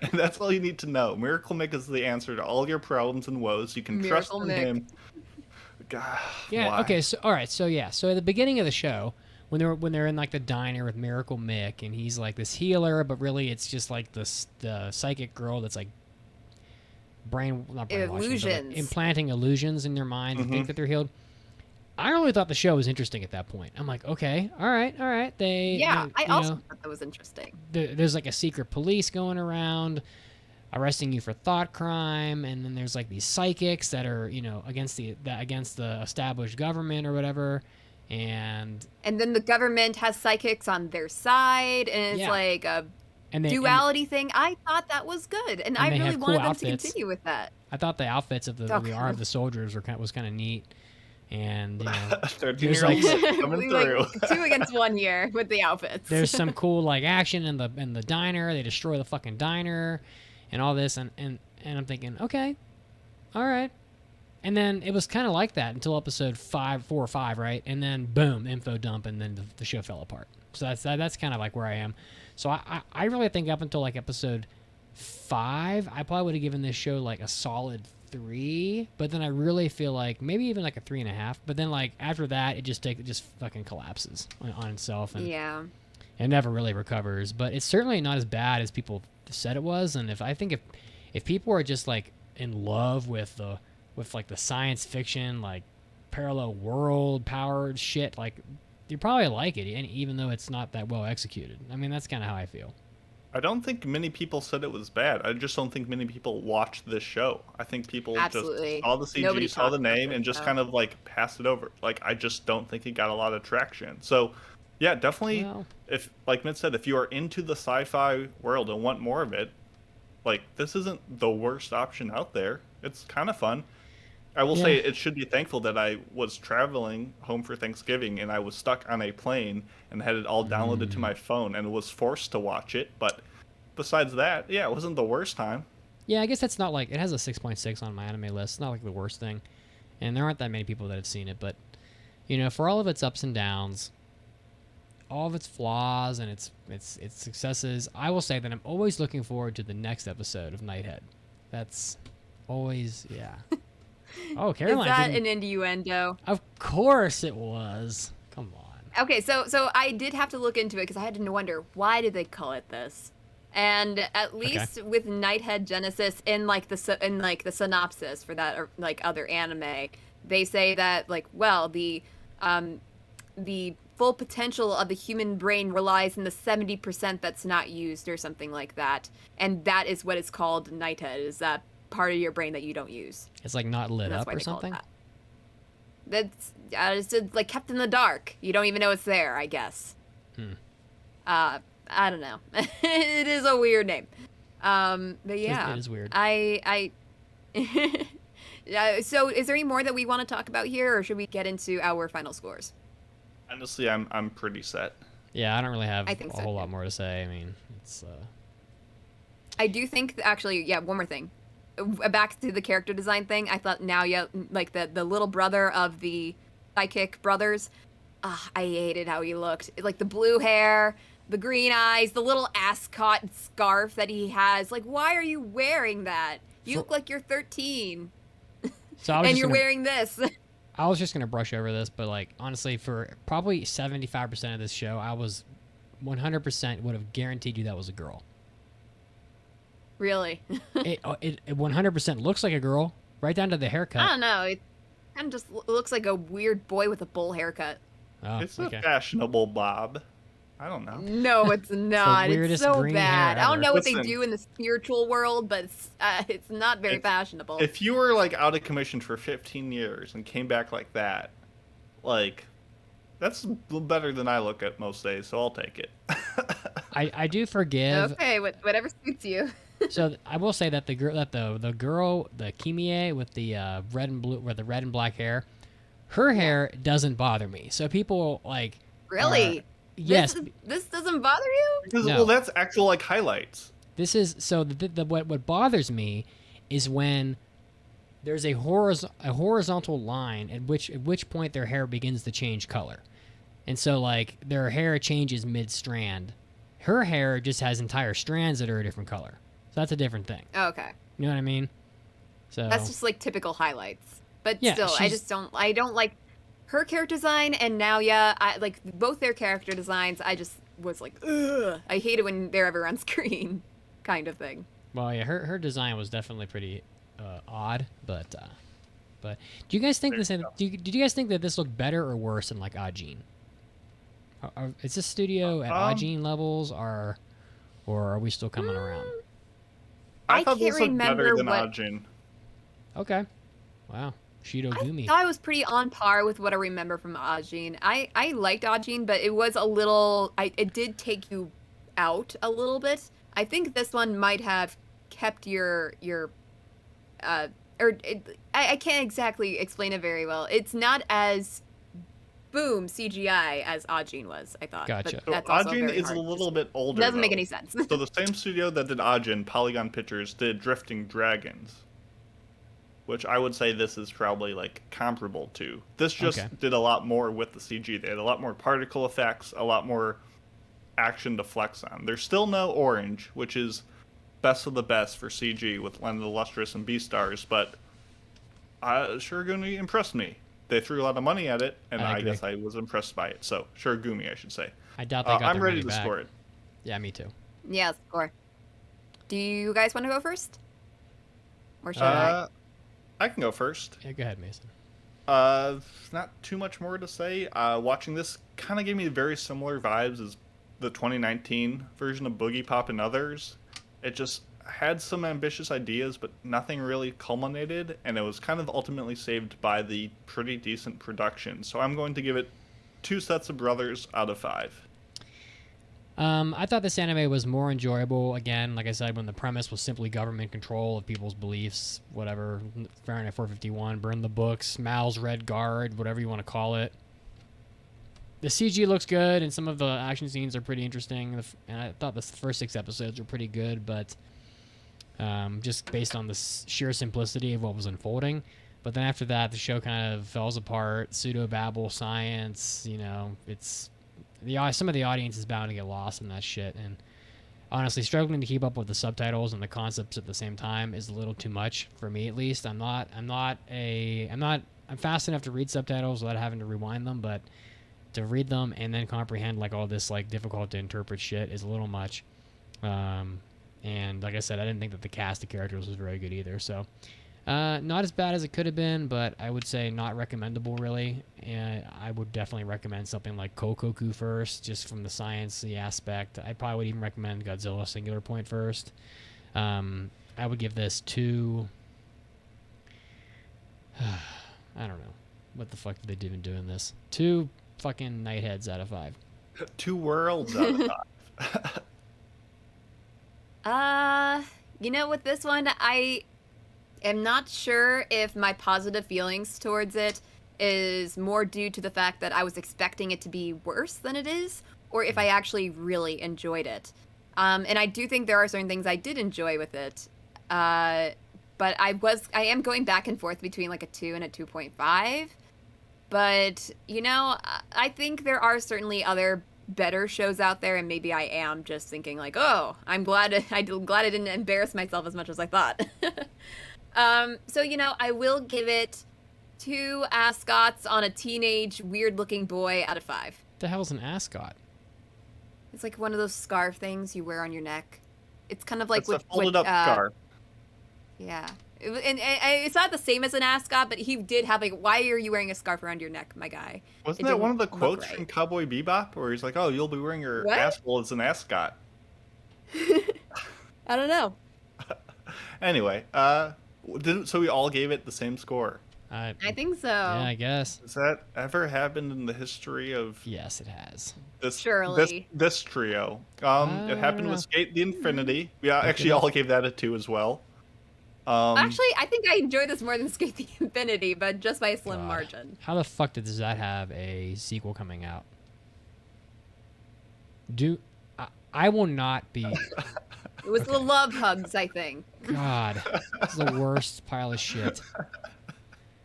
And that's all you need to know. Miracle Mick is the answer to all your problems and woes. You can trust in him. God, yeah. why? Okay. So all right. So yeah. So at the beginning of the show, when they're in like the diner with Miracle Mick, and he's like this healer, but really it's just like the psychic girl that's like not brainwashing, illusions, but, like, implanting illusions in their mind to think that they're healed. I really thought the show was interesting at that point. I'm like, okay, all right. I also thought that was interesting. There's like a secret police going around arresting you for thought crime, and then there's like these psychics that are, you know, against the established government or whatever. And then the government has psychics on their side, and it's like a duality thing. I thought that was good, and I really wanted them to continue with that. I thought the outfits of the soldiers was kind of neat, and you know, there's like coming through. 2 against 1 here with the outfits. There's some cool like action in the diner. They destroy the fucking diner, and all this, and I'm thinking, okay, all right. And then it was kind of like that until episode 4 or 5, right? And then boom, info dump, and then the show fell apart. So that's kind of like where I am. So I really think up until like episode 5, I probably would have given this show like a solid 3. But then I really feel like maybe even like a 3.5. But then like after that, it just fucking collapses on itself, and it never really recovers. But it's certainly not as bad as people said it was. And if people are just like in love with like the science fiction, like parallel world powered shit, like you probably like it, and even though it's not that well executed. I mean, that's kind of how I feel. I don't think many people said it was bad. I just don't think many people watched this show. I think people just saw the CG, saw the name, and just kind of like passed it over. Like, I just don't think it got a lot of traction. So yeah, definitely, if like Mitch said, if you are into the sci-fi world and want more of it, like, this isn't the worst option out there. It's kind of fun. I will say it should be thankful that I was traveling home for Thanksgiving, and I was stuck on a plane and had it all downloaded to my phone and was forced to watch it. But besides that, yeah, it wasn't the worst time. Yeah, I guess that's not like, it has a 6.6 on my anime list. It's not like the worst thing. And there aren't that many people that have seen it, but you know, for all of its ups and downs, all of its flaws and its successes, I will say that I'm always looking forward to the next episode of Nighthead. That's always, Oh, Caroline. Is that an innuendo? Of course it was. Come on. Okay, so I did have to look into it because I had to wonder, why did they call it this? And at least with Nighthead Genesis in the synopsis for that, or like other anime, they say that like, well, the full potential of the human brain relies in the 70% that's not used, or something like that, and that is what is called Nighthead. Is that part of your brain that you don't use. It's like not lit And that's up why or they call it something. that. That's it's like kept in the dark. You don't even know it's there, I guess. I don't know. It is a weird name. But yeah, It is weird. Yeah, so is there any more that we want to talk about here, or should we get into our final scores? Honestly, I'm pretty set. Yeah, I don't really have I think a so, whole too. lot more to say. I mean, it's I do think, actually, yeah, one more thing. Back to the character design thing, I thought Naoya, like the little brother of the psychic brothers, I hated how he looked. Like the blue hair, the green eyes, the little ascot scarf that he has. Like, why are you wearing that? You look like you're 13. so I was And just you're gonna, wearing this. I was just gonna brush over this, but like honestly, for probably 75% of this show, I was 100% would have guaranteed you that was a girl. Really? It 100% looks like a girl, right down to the haircut. I don't know. It kind of just looks like a weird boy with a bowl haircut. Oh, It's okay. a fashionable bob. I don't know. No, it's not. It's weirdest so green bad. hair I don't ever. know what they Listen. do in the spiritual world, but it's not very fashionable. If you were like out of commission for 15 years and came back like that, like that's better than I look at most days, so I'll take it. I do forgive. Okay, whatever suits you. So I will say that the girl, the Kimie with the red and blue, or the red and black hair, her hair doesn't bother me. So people like Really? yes. This doesn't bother you? Because No. well, that's actual like highlights. This is so what bothers me is when there's a horizontal line at which point their hair begins to change color, and so like their hair changes mid strand. Her hair just has entire strands that are a different color, so that's a different thing. Oh, okay. You know what I mean? So That's just like typical highlights. But Yeah, still, I don't like her character design, and Naoya, I like both their character designs. I just was like, ugh. I hate it when they're ever on screen, kind of thing. well, yeah, her design was definitely pretty odd, but do you guys think did you guys think that this looked better or worse than like Ajin? Is this studio at Ajin levels, or are we still coming around? I thought can't this looked better remember than what- Ajin. Okay, wow, Shidogumi. I thought I was pretty on par with what I remember from Ajin. I liked Ajin, but it was a little. It did take you out a little bit. I think this one might have kept your I can't exactly explain it very well. It's not as boom CGI as Ajin was, I thought. Gotcha. But So that's also Ajin very is hard a to little bit older. Doesn't make though. any sense. So the same studio that did Ajin, Polygon Pictures, did Drifting Dragons, which I would say this is probably like comparable to. This just Okay. did a lot more with the CG. They had a lot more particle effects, a lot more action to flex on. There's still no orange, which is best of the best for CG with Land of the Lustrous and Beastars, but Shirogumi impressed me. They threw a lot of money at it, and I I agree. guess I was impressed by it. So Shirogumi, I should say. I doubt they got I'm their ready money to back. score it. Yeah, me too. Yeah, score. Do you guys want to go first? Or should I? I can go first. Yeah, go ahead, Mason. Not too much more to say. Watching this kind of gave me very similar vibes as the 2019 version of Boogie Pop and Others. It just had some ambitious ideas, but nothing really culminated, and it was kind of ultimately saved by the pretty decent production. So I'm going to give it 2 sets of brothers out of 5. I thought this anime was more enjoyable, again, like I said, when the premise was simply government control of people's beliefs, whatever, Fahrenheit 451, burn the books, Mal's Red Guard, whatever you want to call it. The CG looks good, and some of the action scenes are pretty interesting, and I thought the first 6 episodes were pretty good, but just based on the sheer simplicity of what was unfolding. But then after that, the show kind of falls apart, pseudo-babble science, it's... some of the audience is bound to get lost in that shit, and honestly, struggling to keep up with the subtitles and the concepts at the same time is a little too much for me, at least. I'm fast enough to read subtitles without having to rewind them, but to read them and then comprehend like all this like difficult to interpret shit is a little much. And like I said, I didn't think that the cast of characters was very good either. So not as bad as it could have been, but I would say not recommendable really. And I would definitely recommend something like Kokoku first, just from the sciencey aspect. I probably would even recommend Godzilla Singular Point first. I would give this 2 I don't know. What the fuck did they even do in this? 2 fucking Nightheads out of 5. 2 worlds out of 5. With this one, I am not sure if my positive feelings towards it is more due to the fact that I was expecting it to be worse than it is, or if I actually really enjoyed it. And I do think there are certain things I did enjoy with it. But I am going back and forth between like a 2 and a 2.5. But, I think there are certainly other better shows out there, and maybe I am just thinking like, oh, I'm glad I didn't embarrass myself as much as I thought. So, I will give it 2 ascots on a teenage weird-looking boy out of 5. What the hell's an ascot? It's like one of those scarf things you wear on your neck. It's kind of like It's a folded-up scarf. Yeah. And it's not the same as an ascot, but he did have like, why are you wearing a scarf around your neck, my guy? Wasn't that one of the quotes from Cowboy Bebop, where he's like, "Oh, you'll be wearing your asshole as an ascot"? I don't know. Anyway, so we all gave it the same score. I think so. Yeah, I guess. Has that ever happened in the history of? Yes, it has. Surely. This trio. It happened with Skate the Infinity. We actually all gave that a 2 as well. Actually, I think I enjoyed this more than Skate the Infinity, but just by a slim margin. How the fuck does that have a sequel coming out? I will not be. It was the love hugs, I think. God, this is the worst pile of shit.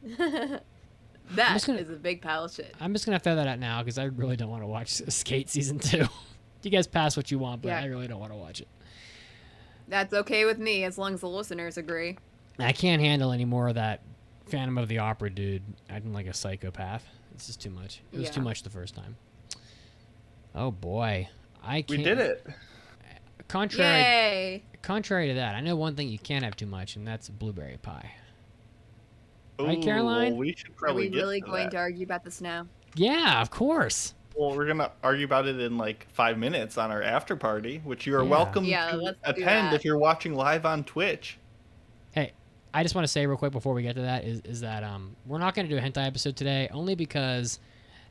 That is a big pile of shit. I'm just gonna throw that out now because I really don't want to watch Skate season 2. You guys pass what you want, but I really don't want to watch it. That's okay with me, as long as the listeners agree. I can't handle any more of that Phantom of the Opera dude acting like a psychopath. It's just too much. It was too much the first time. Oh boy, I can't. We did it. Contrary to that, I know one thing you can't have too much, and that's blueberry pie. Right, Caroline? Well, we should probably Are we really going to argue about this now? Yeah, of course. Well, we're going to argue about it in like 5 minutes on our after party, which you are welcome to attend if you're watching live on Twitch. Hey, I just want to say real quick before we get to that is that we're not going to do a hentai episode today, only because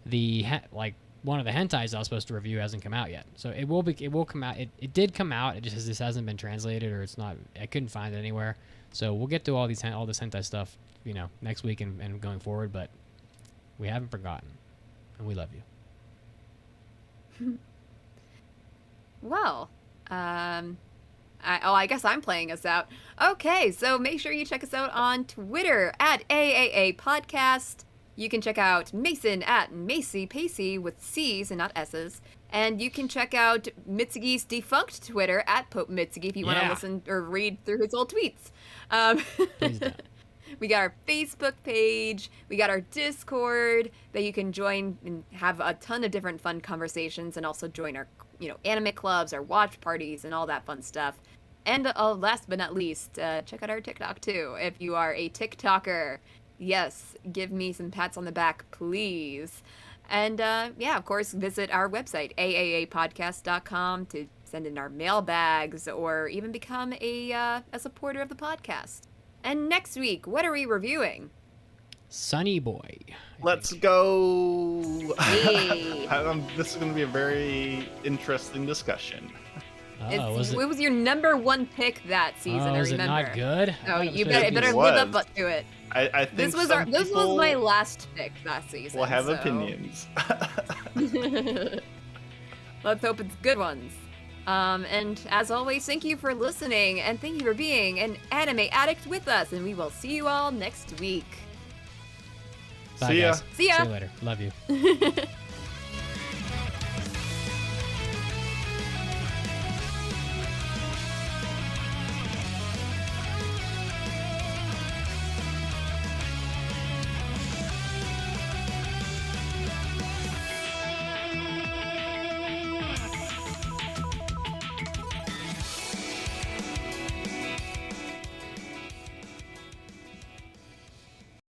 one of the hentais I was supposed to review hasn't come out yet. So it will come out. It did come out. It just hasn't been translated, or it's not. I couldn't find it anywhere. So we'll get to all this hentai stuff, next week and going forward. But we haven't forgotten, and we love you. Well, I guess I'm playing us out. Okay, so make sure you check us out on Twitter at AAA Podcast. You can check out Mason at Macy Pacey with C's and not S's. And you can check out Mitsugi's defunct Twitter at Pope Mitsugi if you want to listen or read through his old tweets. Please don't. We got our Facebook page. We got our Discord that you can join and have a ton of different fun conversations, and also join our, anime clubs, our watch parties, and all that fun stuff. And last but not least, check out our TikTok too. If you are a TikToker, yes, give me some pats on the back, please. And of course, visit our website, AAApodcast.com, to send in our mailbags or even become a supporter of the podcast. And next week, what are we reviewing? Sunny Boy. Let's go. Hey. This is going to be a very interesting discussion. Oh, it was your number 1 pick that season, I remember. Was it not good? Oh, you better live up to it. I think this was my last pick that season. We'll have opinions. Let's hope it's good ones. And as always, thank you for listening, and thank you for being an anime addict with us, and we will see you all next week. Bye, See ya. guys. See ya. See you later. Love you.